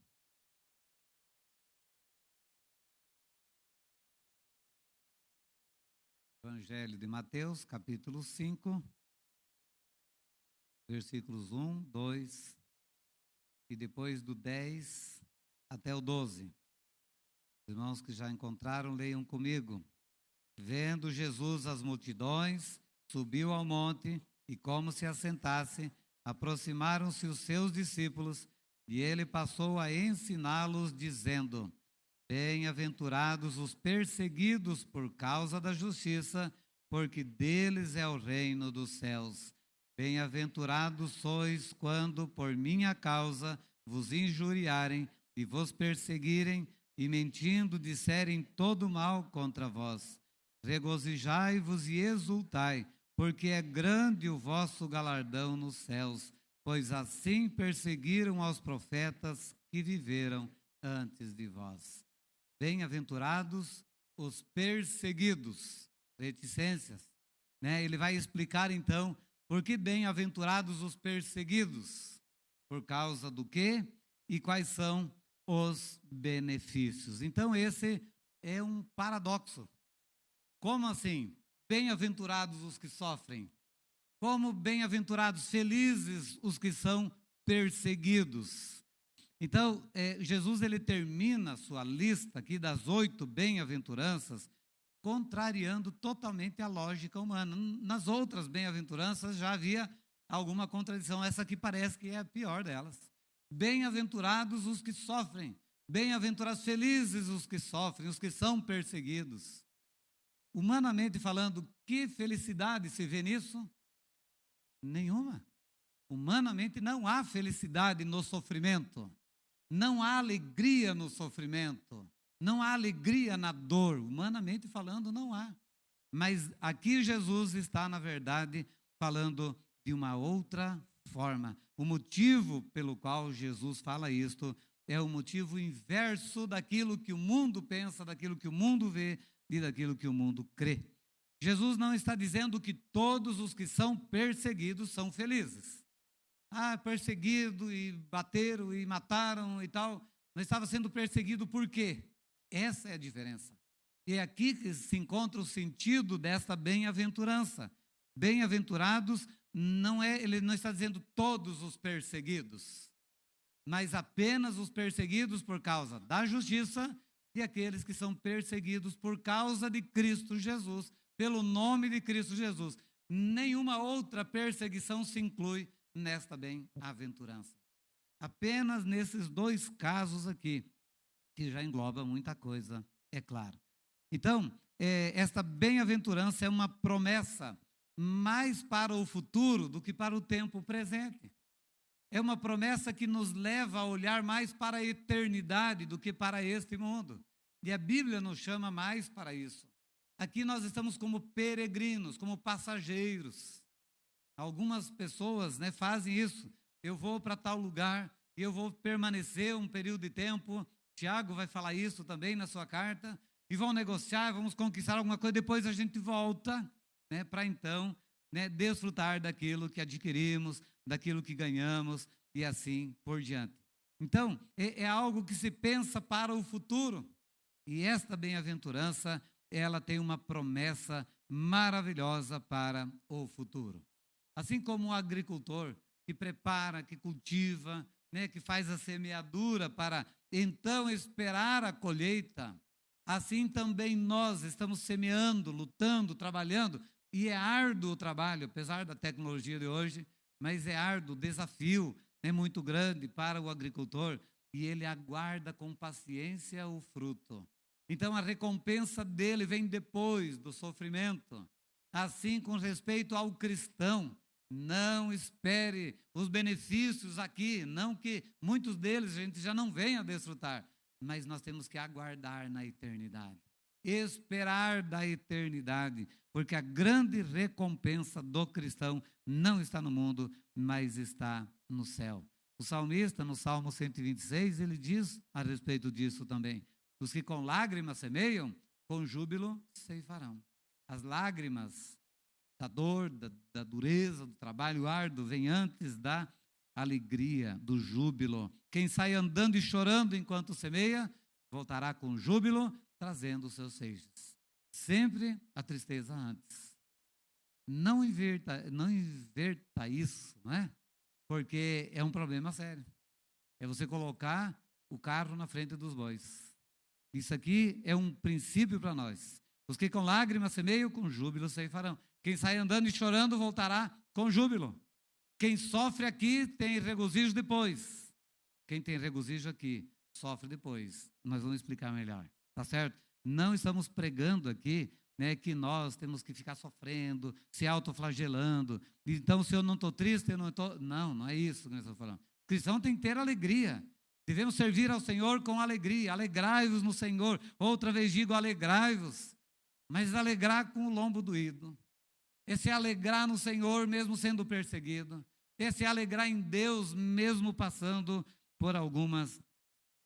Evangelho de Mateus, capítulo 5, versículos 1, 2 e depois do 10 até o 12. Os irmãos que já encontraram, leiam comigo. Vendo Jesus as multidões, subiu ao monte e, como se assentasse, aproximaram-se os seus discípulos e ele passou a ensiná-los, dizendo: Bem-aventurados os perseguidos por causa da justiça, porque deles é o reino dos céus. Bem-aventurados sois quando, por minha causa, vos injuriarem e vos perseguirem, e mentindo disserem todo mal contra vós. Regozijai-vos e exultai, porque é grande o vosso galardão nos céus, pois assim perseguiram aos profetas que viveram antes de vós. Bem-aventurados os perseguidos, reticências, né? Ele vai explicar então por que bem-aventurados os perseguidos, por causa do quê e quais são os benefícios. Então esse é um paradoxo. Como assim? Bem-aventurados os que sofrem, como bem-aventurados, felizes os que são perseguidos. Então, Jesus ele termina a sua lista aqui das 8 bem-aventuranças, contrariando totalmente a lógica humana. Nas outras bem-aventuranças já havia alguma contradição, essa aqui parece que é a pior delas. Bem-aventurados os que sofrem, bem-aventurados, felizes os que sofrem, os que são perseguidos. Humanamente falando, que felicidade se vê nisso? Nenhuma. Humanamente não há felicidade no sofrimento, não há alegria no sofrimento, não há alegria na dor, humanamente falando não há. Mas aqui Jesus está, na verdade, falando de uma outra forma. O motivo pelo qual Jesus fala isto é o motivo inverso daquilo que o mundo pensa, daquilo que o mundo vê e daquilo que o mundo crê. Jesus não está dizendo que todos os que são perseguidos são felizes. Perseguido e bateram e mataram e tal. Não estava sendo perseguido por quê? Essa é a diferença. E é aqui que se encontra o sentido desta bem-aventurança. Bem-aventurados ele não está dizendo todos os perseguidos, mas apenas os perseguidos por causa da justiça e aqueles que são perseguidos por causa de Cristo Jesus, pelo nome de Cristo Jesus. Nenhuma outra perseguição se inclui nesta bem-aventurança. Apenas nesses 2 casos aqui, que já engloba muita coisa, é claro. Então, esta bem-aventurança é uma promessa mais para o futuro do que para o tempo presente. É uma promessa que nos leva a olhar mais para a eternidade do que para este mundo. E a Bíblia nos chama mais para isso. Aqui nós estamos como peregrinos, como passageiros. Algumas pessoas fazem isso. Eu vou para tal lugar e eu vou permanecer um período de tempo. Tiago vai falar isso também na sua carta. E vão negociar, vamos conquistar alguma coisa, depois a gente volta para então desfrutar daquilo que adquirimos, daquilo que ganhamos e assim por diante. Então, é algo que se pensa para o futuro. E esta bem-aventurança, ela tem uma promessa maravilhosa para o futuro. Assim como o agricultor que prepara, que cultiva, que faz a semeadura para então esperar a colheita, assim também nós estamos semeando, lutando, trabalhando, e é árduo o trabalho, apesar da tecnologia de hoje, mas é árduo, o desafio é muito grande para o agricultor, e ele aguarda com paciência o fruto. Então a recompensa dele vem depois do sofrimento. Assim, com respeito ao cristão, não espere os benefícios aqui, não que muitos deles a gente já não venha a desfrutar, mas nós temos que aguardar na eternidade, esperar da eternidade, porque a grande recompensa do cristão não está no mundo, mas está no céu. O salmista, no Salmo 126, ele diz a respeito disso também: os que com lágrimas semeiam, com júbilo ceifarão. As lágrimas da dor, da dureza, do trabalho árduo, vem antes da alegria, do júbilo. Quem sai andando e chorando enquanto semeia, voltará com júbilo, trazendo os seus feixes. Sempre a tristeza antes. Não inverta isso, não é? Porque é um problema sério. É você colocar o carro na frente dos bois. Isso aqui é um princípio para nós. Os que com lágrimas semeiam, com júbilo ceifarão. Quem sai andando e chorando voltará com júbilo. Quem sofre aqui tem regozijo depois. Quem tem regozijo aqui sofre depois. Nós vamos explicar melhor, tá certo? Não estamos pregando aqui que nós temos que ficar sofrendo, se autoflagelando. Então, se eu não estou triste, eu não estou... Não é isso que nós estamos falando. O cristão tem que ter alegria. Devemos servir ao Senhor com alegria. Alegrai-vos no Senhor. Outra vez digo, alegrai-vos. Mas alegrar com o lombo doído. Esse é alegrar no Senhor mesmo sendo perseguido. Esse é alegrar em Deus mesmo passando por algumas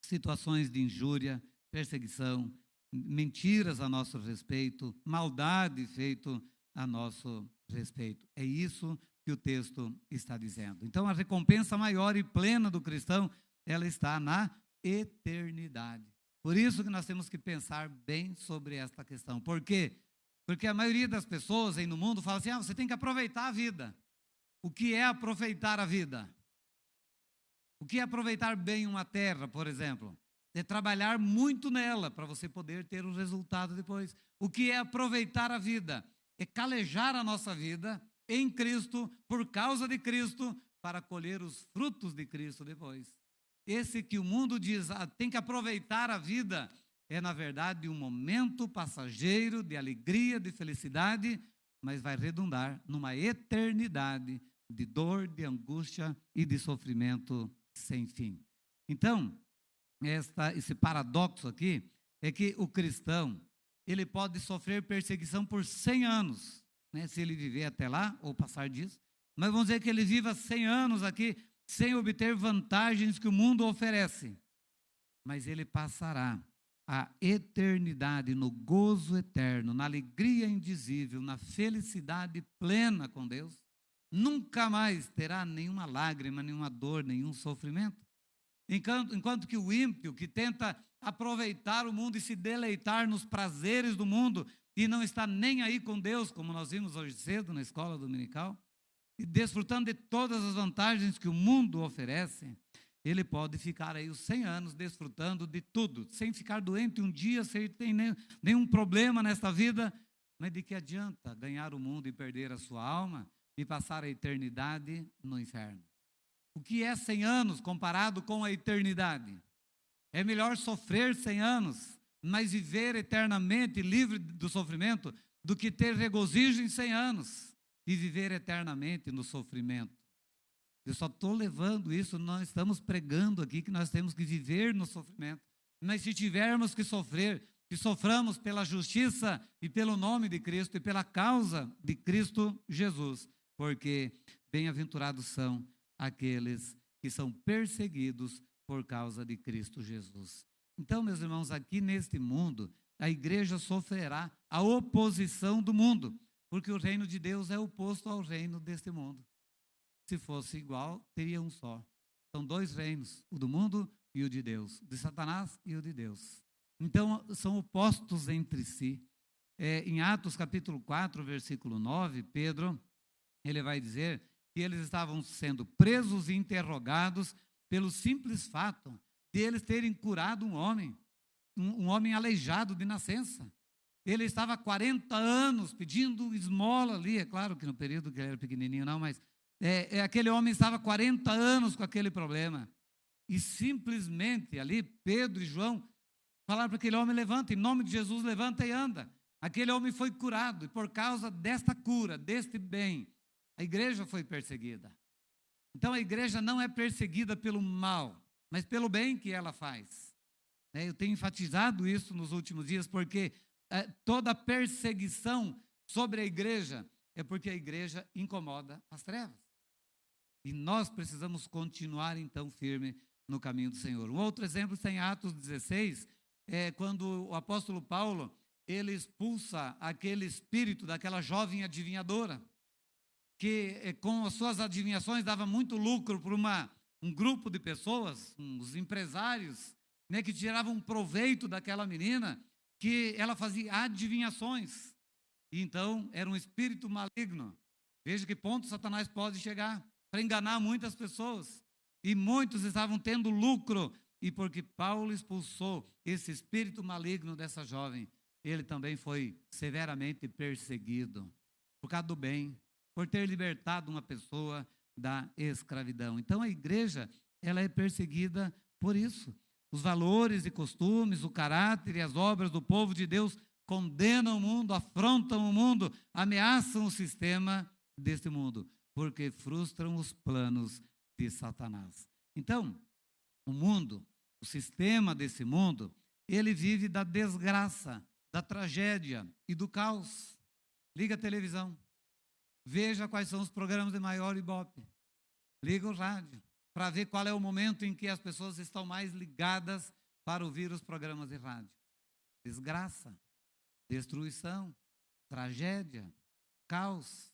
situações de injúria, perseguição, mentiras a nosso respeito, maldade feito a nosso respeito. É isso que o texto está dizendo. Então, a recompensa maior e plena do cristão, ela está na eternidade. Por isso que nós temos que pensar bem sobre esta questão. Por quê? Porque a maioria das pessoas aí no mundo fala assim, você tem que aproveitar a vida. O que é aproveitar a vida? O que é aproveitar bem uma terra, por exemplo? É trabalhar muito nela para você poder ter o resultado depois. O que é aproveitar a vida? É calejar a nossa vida em Cristo, por causa de Cristo, para colher os frutos de Cristo depois. Esse que o mundo diz, tem que aproveitar a vida, é na verdade um momento passageiro de alegria, de felicidade, mas vai redundar numa eternidade de dor, de angústia e de sofrimento sem fim. Então, esse paradoxo aqui é que o cristão, ele pode sofrer perseguição por 100 anos, né, se ele viver até lá ou passar disso, mas vamos dizer que ele viva 100 anos aqui sem obter vantagens que o mundo oferece, mas ele passará a eternidade no gozo eterno, na alegria indizível, na felicidade plena com Deus. Nunca mais terá nenhuma lágrima, nenhuma dor, nenhum sofrimento. Enquanto que o ímpio, que tenta aproveitar o mundo e se deleitar nos prazeres do mundo e não está nem aí com Deus, como nós vimos hoje cedo na escola dominical, e desfrutando de todas as vantagens que o mundo oferece, ele pode ficar aí os 100 anos desfrutando de tudo, sem ficar doente um dia, sem ter nenhum problema nesta vida. Mas de que adianta ganhar o mundo e perder a sua alma e passar a eternidade no inferno? O que é 100 anos comparado com a eternidade? É melhor sofrer 100 anos, mas viver eternamente livre do sofrimento, do que ter regozijo em 100 anos e viver eternamente no sofrimento. Eu só estou levando isso, nós estamos pregando aqui que nós temos que viver no sofrimento. Mas se tivermos que sofrer, que soframos pela justiça e pelo nome de Cristo e pela causa de Cristo Jesus, porque bem-aventurados são aqueles que são perseguidos por causa de Cristo Jesus. Então, meus irmãos, aqui neste mundo, a igreja sofrerá a oposição do mundo, porque o reino de Deus é oposto ao reino deste mundo. Se fosse igual, teria um só. São dois reinos, o do mundo e o de Deus, de Satanás e o de Deus. Então, são opostos entre si. Em Atos capítulo 4, versículo 9, Pedro, ele vai dizer que eles estavam sendo presos e interrogados pelo simples fato de eles terem curado um homem aleijado de nascença. Ele estava há 40 anos pedindo esmola ali, é claro que no período que ele era pequenininho não, mas aquele homem estava há 40 anos com aquele problema. E simplesmente ali, Pedro e João falaram para aquele homem: levanta, em nome de Jesus, levanta e anda. Aquele homem foi curado, e por causa desta cura, deste bem, a igreja foi perseguida. Então a igreja não é perseguida pelo mal, mas pelo bem que ela faz. Eu tenho enfatizado isso nos últimos dias, porque toda perseguição sobre a igreja é porque a igreja incomoda as trevas. E nós precisamos continuar, então, firme no caminho do Senhor. Um outro exemplo está em Atos 16, quando o apóstolo Paulo, ele expulsa aquele espírito daquela jovem adivinhadora, que com as suas adivinhações dava muito lucro para um grupo de pessoas, uns empresários, né, que tiravam proveito daquela menina, que ela fazia adivinhações. E então, era um espírito maligno. Veja que ponto Satanás pode chegar para enganar muitas pessoas. E muitos estavam tendo lucro. E porque Paulo expulsou esse espírito maligno dessa jovem, ele também foi severamente perseguido por causa do bem, por ter libertado uma pessoa da escravidão. Então a igreja, ela é perseguida por isso. Os valores e costumes, o caráter e as obras do povo de Deus condenam o mundo, afrontam o mundo, ameaçam o sistema deste mundo, porque frustram os planos de Satanás. Então, o mundo, o sistema desse mundo, ele vive da desgraça, da tragédia e do caos. Liga a televisão, veja quais são os programas de maior ibope, liga o rádio, para ver qual é o momento em que as pessoas estão mais ligadas para ouvir os programas de rádio. Desgraça, destruição, tragédia, caos.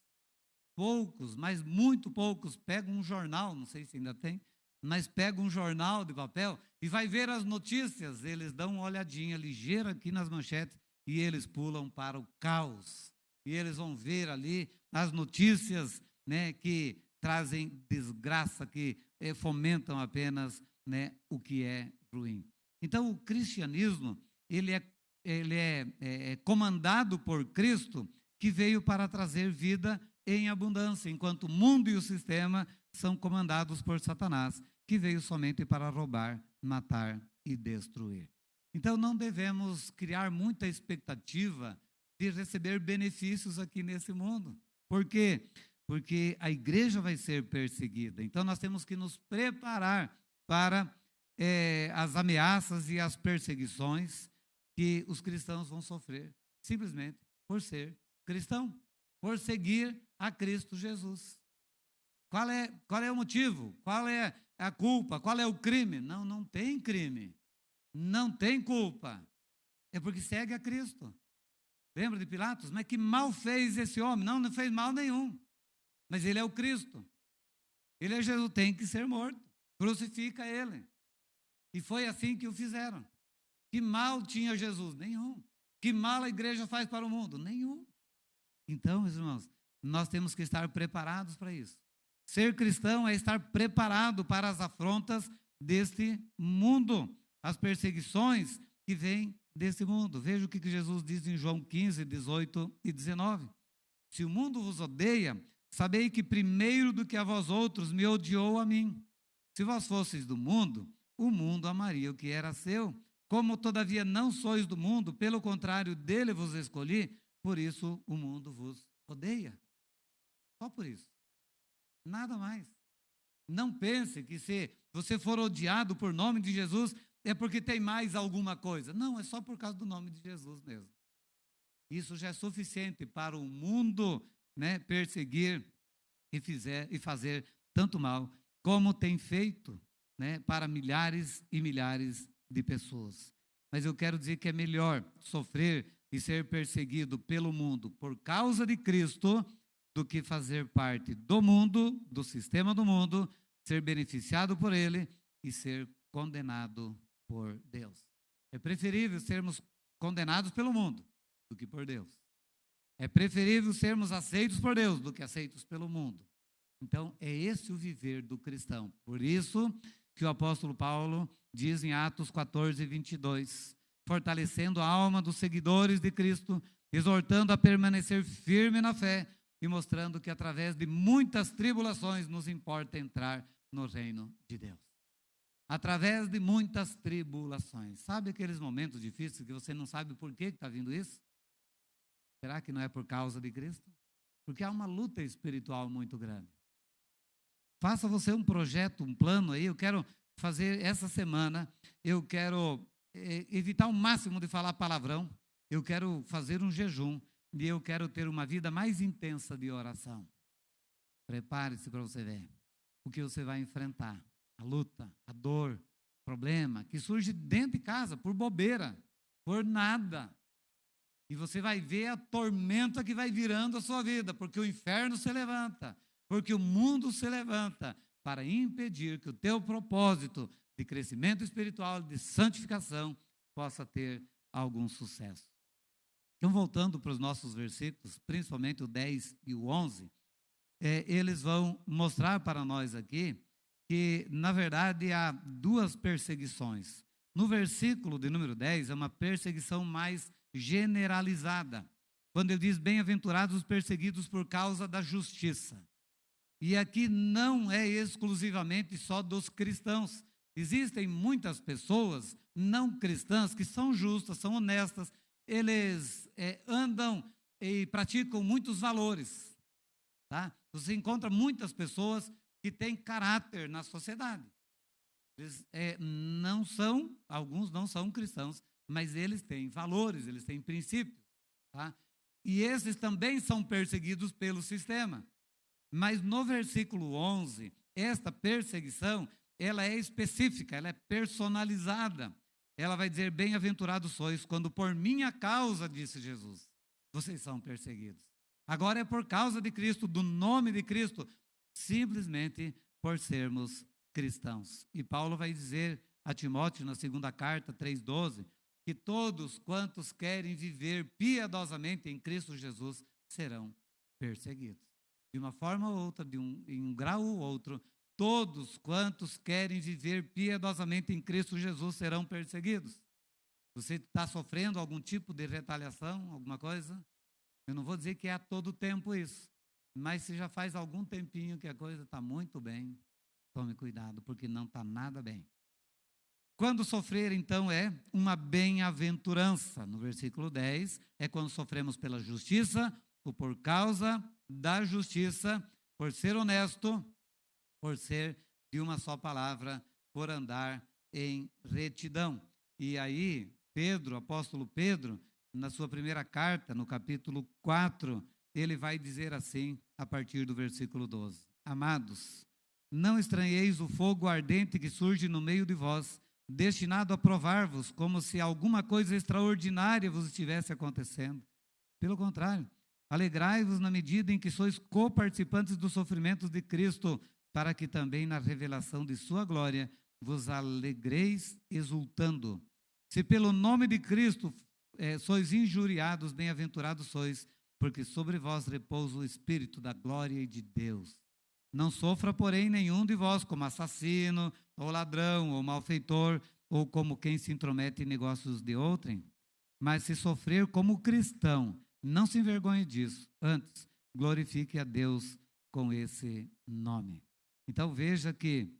Poucos, mas muito poucos, pegam um jornal, não sei se ainda tem, mas pegam um jornal de papel e vai ver as notícias. Eles dão uma olhadinha ligeira aqui nas manchetes e eles pulam para o caos. E eles vão ver ali as notícias, né, que trazem desgraça, que fomentam apenas, né, o que é ruim. Então, o cristianismo, ele é comandado por Cristo, que veio para trazer vida em abundância, enquanto o mundo e o sistema são comandados por Satanás, que veio somente para roubar, matar e destruir. Então, não devemos criar muita expectativa de receber benefícios aqui nesse mundo. Por quê? Porque a igreja vai ser perseguida. Então, nós temos que nos preparar para as ameaças e as perseguições que os cristãos vão sofrer, simplesmente por ser cristão, por seguir a Cristo Jesus. Qual é o motivo? Qual é a culpa? Qual é o crime? Não tem crime. Não tem culpa. É porque segue a Cristo. Lembra de Pilatos? Mas que mal fez esse homem? Não fez mal nenhum. Mas ele é o Cristo. Ele é Jesus, tem que ser morto. Crucifica ele. E foi assim que o fizeram. Que mal tinha Jesus? Nenhum. Que mal a igreja faz para o mundo? Nenhum. Então, meus irmãos, nós temos que estar preparados para isso. Ser cristão é estar preparado para as afrontas deste mundo, as perseguições que vêm deste mundo. Veja o que Jesus diz em João 15, 18 e 19. Se o mundo vos odeia, sabei que primeiro do que a vós outros me odiou a mim. Se vós fosseis do mundo, o mundo amaria o que era seu. Como todavia não sois do mundo, pelo contrário, dele vos escolhi, por isso o mundo vos odeia. Só por isso. Nada mais. Não pense que se você for odiado por nome de Jesus, é porque tem mais alguma coisa. Não, é só por causa do nome de Jesus mesmo. Isso já é suficiente para o mundo, né, perseguir e fazer tanto mal, como tem feito, né, para milhares e milhares de pessoas. Mas eu quero dizer que é melhor sofrer e ser perseguido pelo mundo por causa de Cristo do que fazer parte do mundo, do sistema do mundo, ser beneficiado por ele e ser condenado por Deus. É preferível sermos condenados pelo mundo do que por Deus. É preferível sermos aceitos por Deus do que aceitos pelo mundo. Então, é esse o viver do cristão. Por isso que o apóstolo Paulo diz em Atos 14, 22, fortalecendo a alma dos seguidores de Cristo, exortando a permanecer firme na fé e mostrando que através de muitas tribulações nos importa entrar no reino de Deus. Através de muitas tribulações. Sabe aqueles momentos difíceis que você não sabe por que está vindo isso? Será que não é por causa de Cristo? Porque há uma luta espiritual muito grande. Faça você um projeto, um plano aí. Eu quero fazer essa semana, eu quero evitar o máximo de falar palavrão, eu quero fazer um jejum e eu quero ter uma vida mais intensa de oração. Prepare-se para você ver o que você vai enfrentar. A luta, a dor, o problema que surge dentro de casa, por bobeira, por nada. E você vai ver a tormenta que vai virando a sua vida, porque o inferno se levanta, porque o mundo se levanta para impedir que o teu propósito de crescimento espiritual, de santificação, possa ter algum sucesso. Então, voltando para os nossos versículos, principalmente o 10 e o 11, eles vão mostrar para nós aqui que, na verdade, há duas perseguições. No versículo de número 10, é uma perseguição mais generalizada, quando ele diz, bem-aventurados os perseguidos por causa da justiça. E aqui não é exclusivamente só dos cristãos. Existem muitas pessoas não cristãs que são justas, são honestas, eles andam e praticam muitos valores. Tá? Você encontra muitas pessoas que têm caráter na sociedade. Eles alguns não são cristãos, mas eles têm valores, eles têm princípios. Tá? E esses também são perseguidos pelo sistema. Mas no versículo 11, esta perseguição, ela é específica, ela é personalizada. Ela vai dizer, bem-aventurados sois, quando por minha causa, disse Jesus, vocês são perseguidos. Agora é por causa de Cristo, do nome de Cristo, simplesmente por sermos cristãos. E Paulo vai dizer a Timóteo, na segunda carta, 3,12, que todos quantos querem viver piedosamente em Cristo Jesus serão perseguidos. de uma forma ou outra, em um grau ou outro, todos quantos querem viver piedosamente em Cristo Jesus serão perseguidos. Você está sofrendo algum tipo de retaliação, alguma coisa? Eu não vou dizer que é a todo tempo isso, mas se já faz algum tempinho que a coisa está muito bem, tome cuidado, porque não está nada bem. Quando sofrer, então, é uma bem-aventurança. No versículo 10, é quando sofremos pela justiça, ou por causa da justiça, por ser honesto, por ser de uma só palavra, por andar em retidão. E aí, Pedro, apóstolo Pedro, na sua primeira carta, no capítulo 4, ele vai dizer assim, a partir do versículo 12: Amados, não estranheis o fogo ardente que surge no meio de vós, destinado a provar-vos, como se alguma coisa extraordinária vos estivesse acontecendo. Pelo contrário, alegrai-vos na medida em que sois coparticipantes dos sofrimentos de Cristo, para que também na revelação de sua glória vos alegreis exultando. Se pelo nome de Cristo sois injuriados, bem-aventurados sois, porque sobre vós repousa o Espírito da glória e de Deus. Não sofra, porém, nenhum de vós como assassino, ou ladrão, ou malfeitor, ou como quem se intromete em negócios de outrem. Mas se sofrer como cristão, não se envergonhe disso. Antes, glorifique a Deus com esse nome. Então veja que,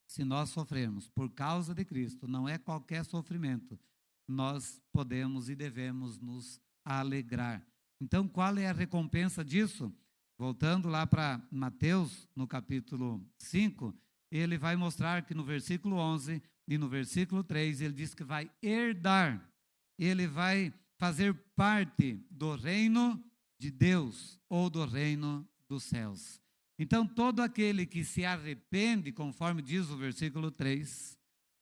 se nós sofrermos por causa de Cristo, não é qualquer sofrimento, nós podemos e devemos nos alegrar. Então, qual é a recompensa disso? Voltando lá para Mateus, no capítulo 5, ele vai mostrar que no versículo 11 e no versículo 3, ele diz que vai herdar, ele vai fazer parte do reino de Deus ou do reino dos céus. Então, todo aquele que se arrepende, conforme diz o versículo 3,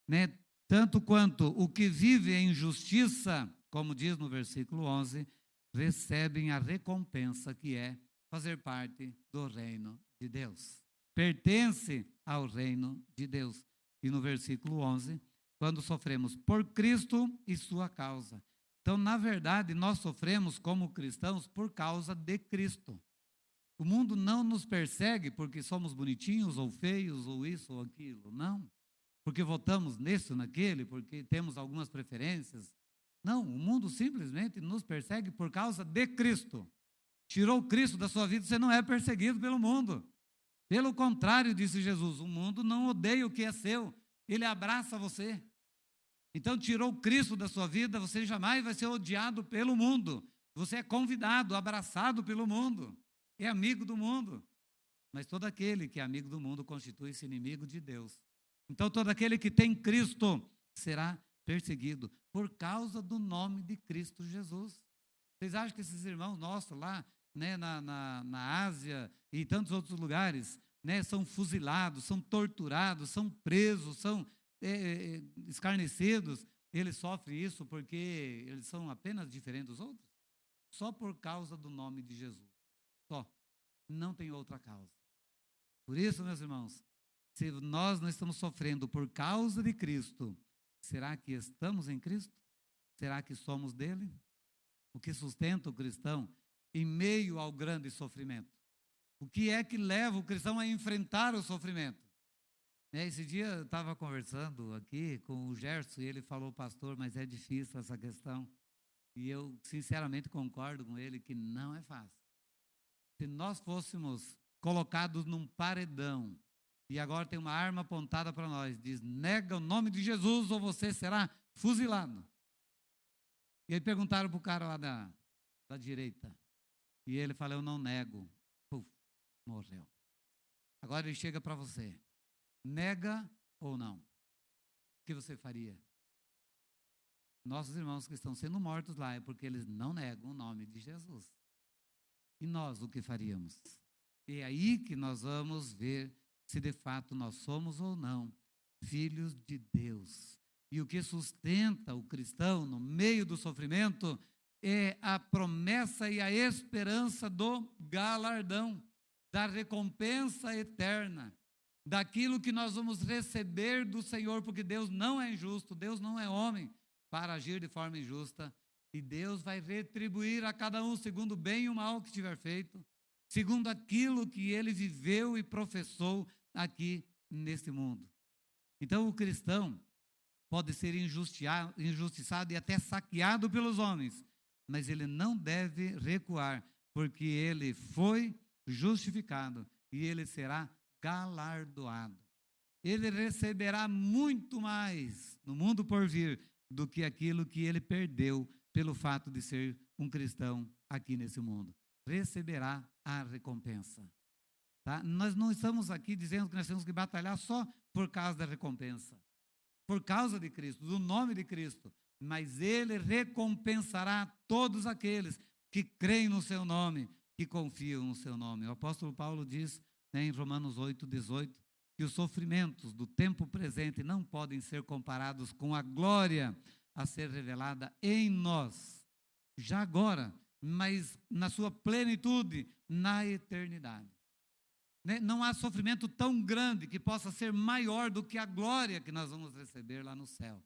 né, tanto quanto o que vive em justiça, como diz no versículo 11, recebem a recompensa que é fazer parte do reino de Deus. Pertence ao reino de Deus. E no versículo 11, quando sofremos por Cristo e sua causa. Então, na verdade, nós sofremos como cristãos por causa de Cristo. O mundo não nos persegue porque somos bonitinhos ou feios ou isso ou aquilo, não. Porque votamos nesse ou naquele, porque temos algumas preferências. Não, o mundo simplesmente nos persegue por causa de Cristo. Tirou Cristo da sua vida, você não é perseguido pelo mundo. Pelo contrário, disse Jesus, o mundo não odeia o que é seu, ele abraça você. Então, tirou Cristo da sua vida, você jamais vai ser odiado pelo mundo. Você é convidado, abraçado pelo mundo, é amigo do mundo. Mas todo aquele que é amigo do mundo constitui-se inimigo de Deus. Então, todo aquele que tem Cristo será perseguido por causa do nome de Cristo Jesus. Vocês acham que esses irmãos nossos lá, né, na Ásia e em tantos outros lugares, né, são fuzilados, são torturados, são presos, são escarnecidos? Eles sofrem isso porque eles são apenas diferentes dos outros? Só por causa do nome de Jesus. Só. Não tem outra causa. Por isso, meus irmãos, se nós não estamos sofrendo por causa de Cristo, será que estamos em Cristo? Será que somos dele? O que sustenta o cristão em meio ao grande sofrimento? O que é que leva o cristão a enfrentar o sofrimento? Esse dia eu estava conversando aqui com o Gerson e ele falou, pastor, mas é difícil essa questão. E eu sinceramente concordo com ele que não é fácil. Se nós fôssemos colocados num paredão e agora tem uma arma apontada para nós, diz, nega o nome de Jesus ou você será fuzilado. E aí perguntaram para o cara lá da direita. E ele falou, eu não nego. Puf, morreu. Agora ele chega para você. Nega ou não? O que você faria? Nossos irmãos que estão sendo mortos lá é porque eles não negam o nome de Jesus. E nós o que faríamos? É aí que nós vamos ver se de fato nós somos ou não filhos de Deus. E o que sustenta o cristão no meio do sofrimento é a promessa e a esperança do galardão, da recompensa eterna, daquilo que nós vamos receber do Senhor, porque Deus não é injusto, Deus não é homem para agir de forma injusta, e Deus vai retribuir a cada um segundo o bem e o mal que tiver feito. segundo aquilo que ele viveu e professou aqui neste mundo. Então, o cristão pode ser injustiçado e até saqueado pelos homens, mas ele não deve recuar, porque ele foi justificado e ele será galardoado. Ele receberá muito mais no mundo por vir do que aquilo que ele perdeu pelo fato de ser um cristão aqui nesse mundo. Receberá a recompensa. Tá? Nós não estamos aqui dizendo que nós temos que batalhar só por causa da recompensa, por causa de Cristo, do nome de Cristo, mas ele recompensará todos aqueles que creem no seu nome, que confiam no seu nome. O apóstolo Paulo diz, né, em Romanos 8:18, que os sofrimentos do tempo presente não podem ser comparados com a glória a ser revelada em nós, já agora, mas na sua plenitude, na eternidade. Não há sofrimento tão grande que possa ser maior do que a glória que nós vamos receber lá no céu.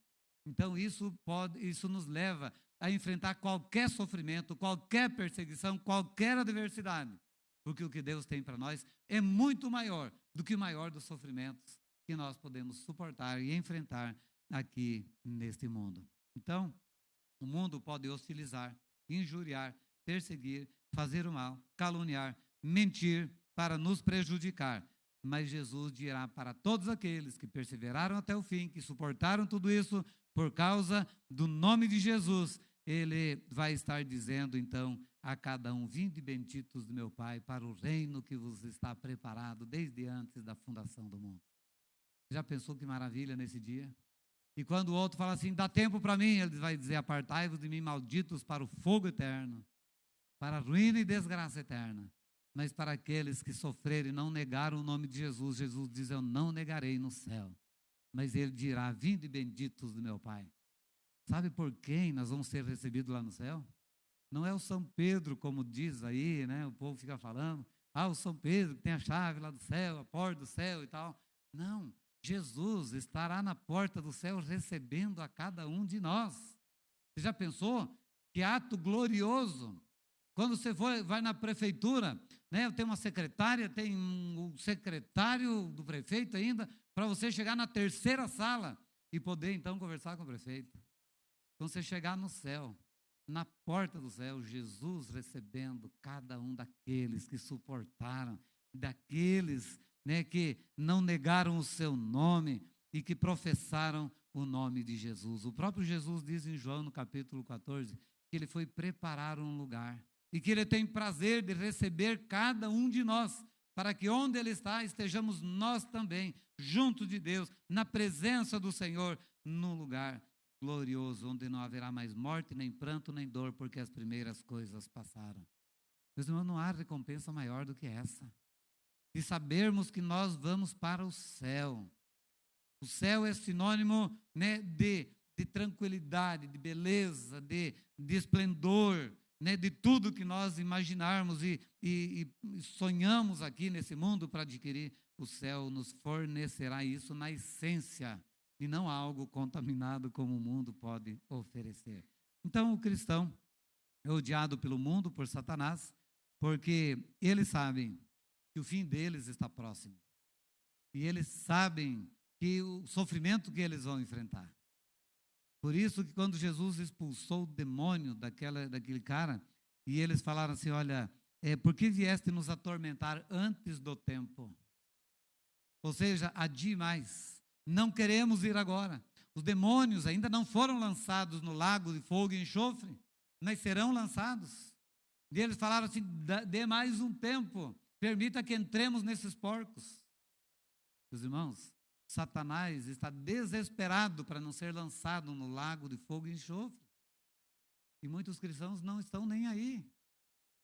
Então isso nos leva a enfrentar qualquer sofrimento, qualquer perseguição, qualquer adversidade, porque o que Deus tem para nós é muito maior do que o maior dos sofrimentos que nós podemos suportar e enfrentar aqui neste mundo. Então, o mundo pode hostilizar, injuriar, perseguir, fazer o mal, caluniar, mentir para nos prejudicar, mas Jesus dirá para todos aqueles que perseveraram até o fim, que suportaram tudo isso por causa do nome de Jesus, ele vai estar dizendo então a cada um: vinde benditos do meu Pai para o reino que vos está preparado desde antes da fundação do mundo. Já pensou que maravilha nesse dia? E quando o outro fala assim, dá tempo para mim, ele vai dizer: apartai-vos de mim, malditos, para o fogo eterno, para a ruína e desgraça eterna. Mas para aqueles que sofrerem e não negaram o nome de Jesus, Jesus diz: eu não negarei no céu. Mas ele dirá: vinde benditos do meu Pai. Sabe por quem nós vamos ser recebidos lá no céu? Não é o São Pedro, como diz aí, né? O povo fica falando, o São Pedro que tem a chave lá do céu, a porta do céu e tal. Não, Jesus estará na porta do céu recebendo a cada um de nós. Você já pensou? Que ato glorioso! Quando você vai na prefeitura, né, tem uma secretária, tem um secretário do prefeito ainda, para você chegar na terceira sala e poder então conversar com o prefeito. Então você chegar no céu, na porta do céu, Jesus recebendo cada um daqueles que suportaram, daqueles, né, que não negaram o seu nome e que professaram o nome de Jesus. O próprio Jesus diz em João, no capítulo 14, que ele foi preparar um lugar e que ele tem prazer de receber cada um de nós, para que onde ele está, estejamos nós também, junto de Deus, na presença do Senhor, num lugar glorioso, onde não haverá mais morte, nem pranto, nem dor, porque as primeiras coisas passaram. Meus irmãos, não há recompensa maior do que essa, de sabermos que nós vamos para o céu. O céu é sinônimo, né, de tranquilidade, de beleza, de esplendor, né, de tudo que nós imaginarmos e sonhamos aqui nesse mundo para adquirir. O céu nos fornecerá isso na essência, e não algo contaminado como o mundo pode oferecer. Então, o cristão é odiado pelo mundo, por Satanás, porque eles sabem que o fim deles está próximo. E eles sabem que o sofrimento que eles vão enfrentar. Por isso que quando Jesus expulsou o demônio daquele cara, e eles falaram assim: olha, por que vieste nos atormentar antes do tempo? Ou seja, adie mais. Não queremos ir agora. Os demônios ainda não foram lançados no lago de fogo e enxofre, mas serão lançados. E eles falaram assim: dê mais um tempo, permita que entremos nesses porcos. Meus irmãos, Satanás está desesperado para não ser lançado no lago de fogo e enxofre. E muitos cristãos não estão nem aí.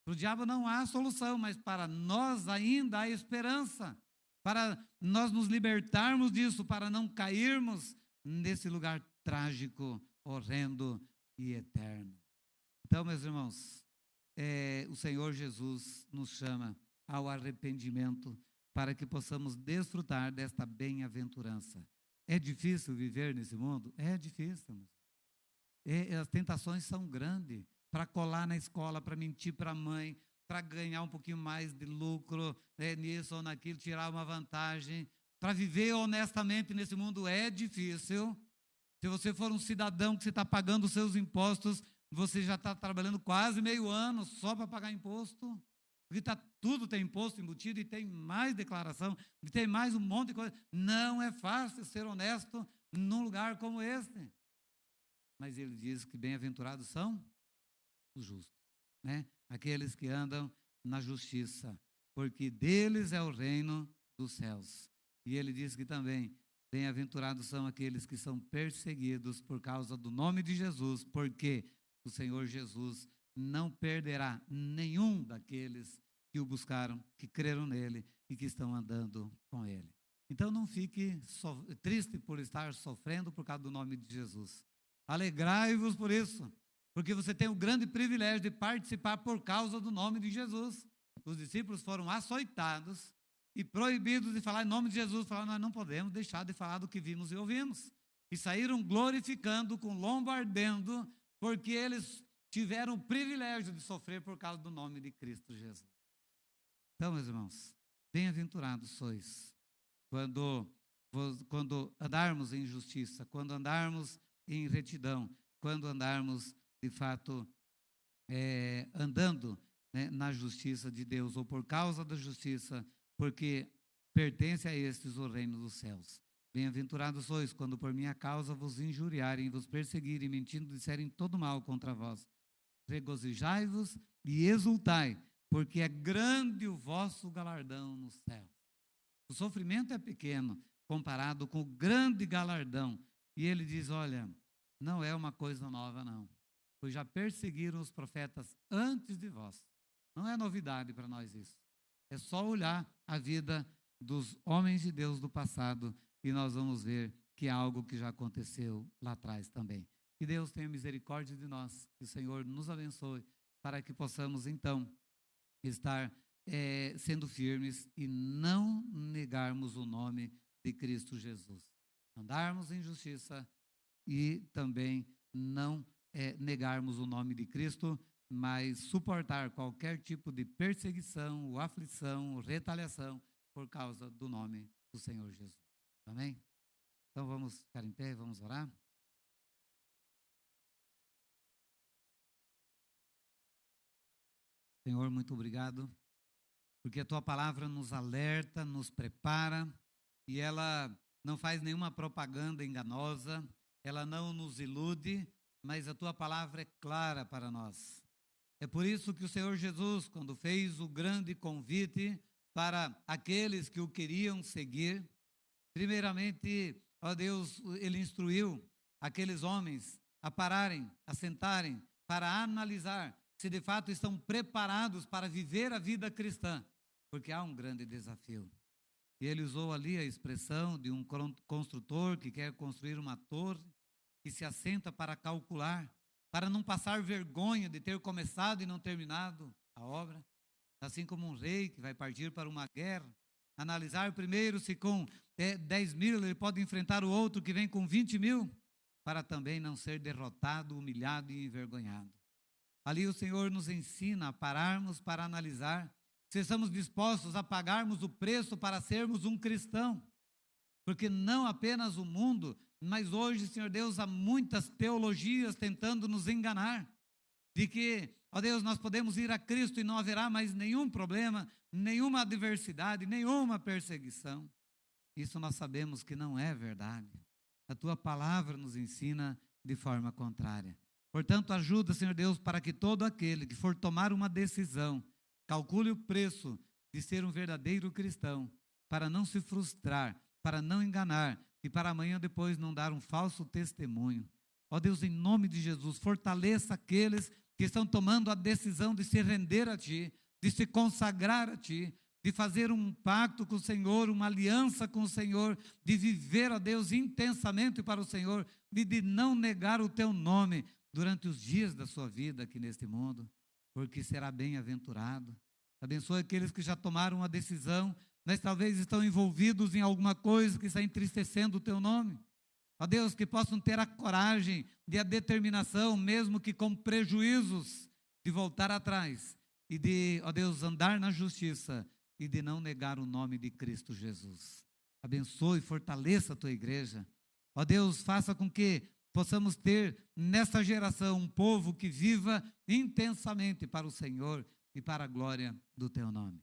Para o diabo não há solução, mas para nós ainda há esperança. Para nós nos libertarmos disso, para não cairmos nesse lugar trágico, horrendo e eterno. Então, meus irmãos, o Senhor Jesus nos chama ao arrependimento para que possamos desfrutar desta bem-aventurança. É difícil viver nesse mundo? É difícil. As tentações são grandes para colar na escola, para mentir para a mãe, para ganhar um pouquinho mais de lucro, nisso ou naquilo, tirar uma vantagem. Para viver honestamente nesse mundo é difícil. Se você for um cidadão que você está pagando os seus impostos, você já está trabalhando quase meio ano só para pagar imposto. Porque tudo tem imposto embutido e tem mais declaração, e tem mais um monte de coisa. Não é fácil ser honesto num lugar como este. Mas ele diz que bem-aventurados são os justos, né? Aqueles que andam na justiça, porque deles é o reino dos céus. E ele diz que também bem-aventurados são aqueles que são perseguidos por causa do nome de Jesus, porque o Senhor Jesus não perderá nenhum daqueles que o buscaram, que creram nele e que estão andando com ele. Então não fique triste por estar sofrendo por causa do nome de Jesus. Alegrai-vos por isso, porque você tem o grande privilégio de participar por causa do nome de Jesus. Os discípulos foram açoitados e proibidos de falar em nome de Jesus. Falaram, nós não podemos deixar de falar do que vimos e ouvimos. E saíram glorificando, com lombo ardendo, porque eles tiveram o privilégio de sofrer por causa do nome de Cristo Jesus. Então, meus irmãos, bem-aventurados sois quando andarmos em justiça, quando andarmos em retidão, quando andarmos, de fato, andando, né, na justiça de Deus, ou por causa da justiça, porque pertence a estes o reino dos céus. Bem-aventurados sois quando por minha causa vos injuriarem, vos perseguirem, mentindo, disserem todo mal contra vós. Regozijai-vos e exultai, porque é grande o vosso galardão no céu. O sofrimento é pequeno comparado com o grande galardão. E ele diz, olha, não é uma coisa nova não, pois já perseguiram os profetas antes de vós. Não é novidade para nós isso. É só olhar a vida dos homens de Deus do passado e nós vamos ver que é algo que já aconteceu lá atrás também. Que Deus tenha misericórdia de nós, que o Senhor nos abençoe, para que possamos, então, estar sendo firmes e não negarmos o nome de Cristo Jesus. Andarmos em justiça e também não negarmos o nome de Cristo, mas suportar qualquer tipo de perseguição, ou aflição, ou retaliação, por causa do nome do Senhor Jesus. Amém? Então vamos ficar em pé e vamos orar. Senhor, muito obrigado, porque a Tua palavra nos alerta, nos prepara, e ela não faz nenhuma propaganda enganosa, ela não nos ilude, mas a Tua palavra é clara para nós. É por isso que o Senhor Jesus, quando fez o grande convite para aqueles que o queriam seguir, primeiramente, ó Deus, Ele instruiu aqueles homens a pararem, a sentarem, para analisar se de fato estão preparados para viver a vida cristã, porque há um grande desafio. E ele usou ali a expressão de um construtor que quer construir uma torre, que se assenta para calcular, para não passar vergonha de ter começado e não terminado a obra, assim como um rei que vai partir para uma guerra, analisar primeiro se com 10 mil ele pode enfrentar o outro que vem com 20 mil, para também não ser derrotado, humilhado e envergonhado. Ali o Senhor nos ensina a pararmos para analisar se estamos dispostos a pagarmos o preço para sermos um cristão, porque não apenas o mundo, mas hoje, Senhor Deus, há muitas teologias tentando nos enganar, de que, ó Deus, nós podemos ir a Cristo e não haverá mais nenhum problema, nenhuma adversidade, nenhuma perseguição. Isso nós sabemos que não é verdade. A Tua palavra nos ensina de forma contrária. Portanto, ajuda, Senhor Deus, para que todo aquele que for tomar uma decisão, calcule o preço de ser um verdadeiro cristão, para não se frustrar, para não enganar e para amanhã depois não dar um falso testemunho. Ó Deus, em nome de Jesus, fortaleça aqueles que estão tomando a decisão de se render a Ti, de se consagrar a Ti, de fazer um pacto com o Senhor, uma aliança com o Senhor, de viver, ó Deus, intensamente para o Senhor, e de não negar o Teu nome durante os dias da sua vida aqui neste mundo, porque será bem-aventurado. Abençoe aqueles que já tomaram uma decisão, mas talvez estão envolvidos em alguma coisa que está entristecendo o Teu nome. Ó Deus, que possam ter a coragem e a determinação, mesmo que com prejuízos, de voltar atrás e de, ó Deus, andar na justiça e de não negar o nome de Cristo Jesus. Abençoe e fortaleça a tua igreja. Ó Deus, faça com que possamos ter nesta geração um povo que viva intensamente para o Senhor e para a glória do teu nome.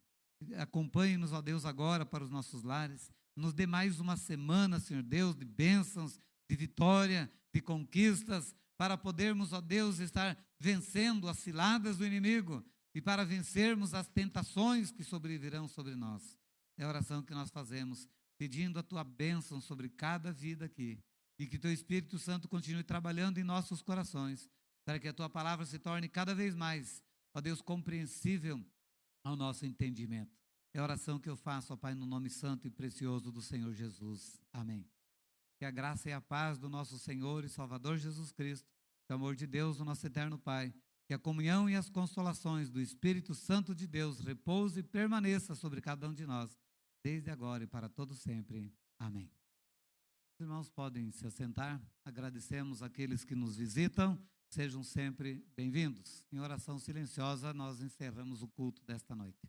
Acompanhe-nos, ó Deus, agora para os nossos lares. Nos dê mais uma semana, Senhor Deus, de bênçãos, de vitória, de conquistas, para podermos, ó Deus, estar vencendo as ciladas do inimigo e para vencermos as tentações que sobrevirão sobre nós. É a oração que nós fazemos, pedindo a tua bênção sobre cada vida aqui, e que teu Espírito Santo continue trabalhando em nossos corações, para que a tua palavra se torne cada vez mais, ó Deus, compreensível ao nosso entendimento. É a oração que eu faço, ó Pai, no nome santo e precioso do Senhor Jesus. Amém. Que a graça e a paz do nosso Senhor e Salvador Jesus Cristo, que o amor de Deus, o nosso eterno Pai, que a comunhão e as consolações do Espírito Santo de Deus repouse e permaneça sobre cada um de nós, desde agora e para todo sempre. Amém. Os irmãos podem se assentar. Agradecemos aqueles que nos visitam. Sejam sempre bem-vindos. Em oração silenciosa, nós encerramos o culto desta noite.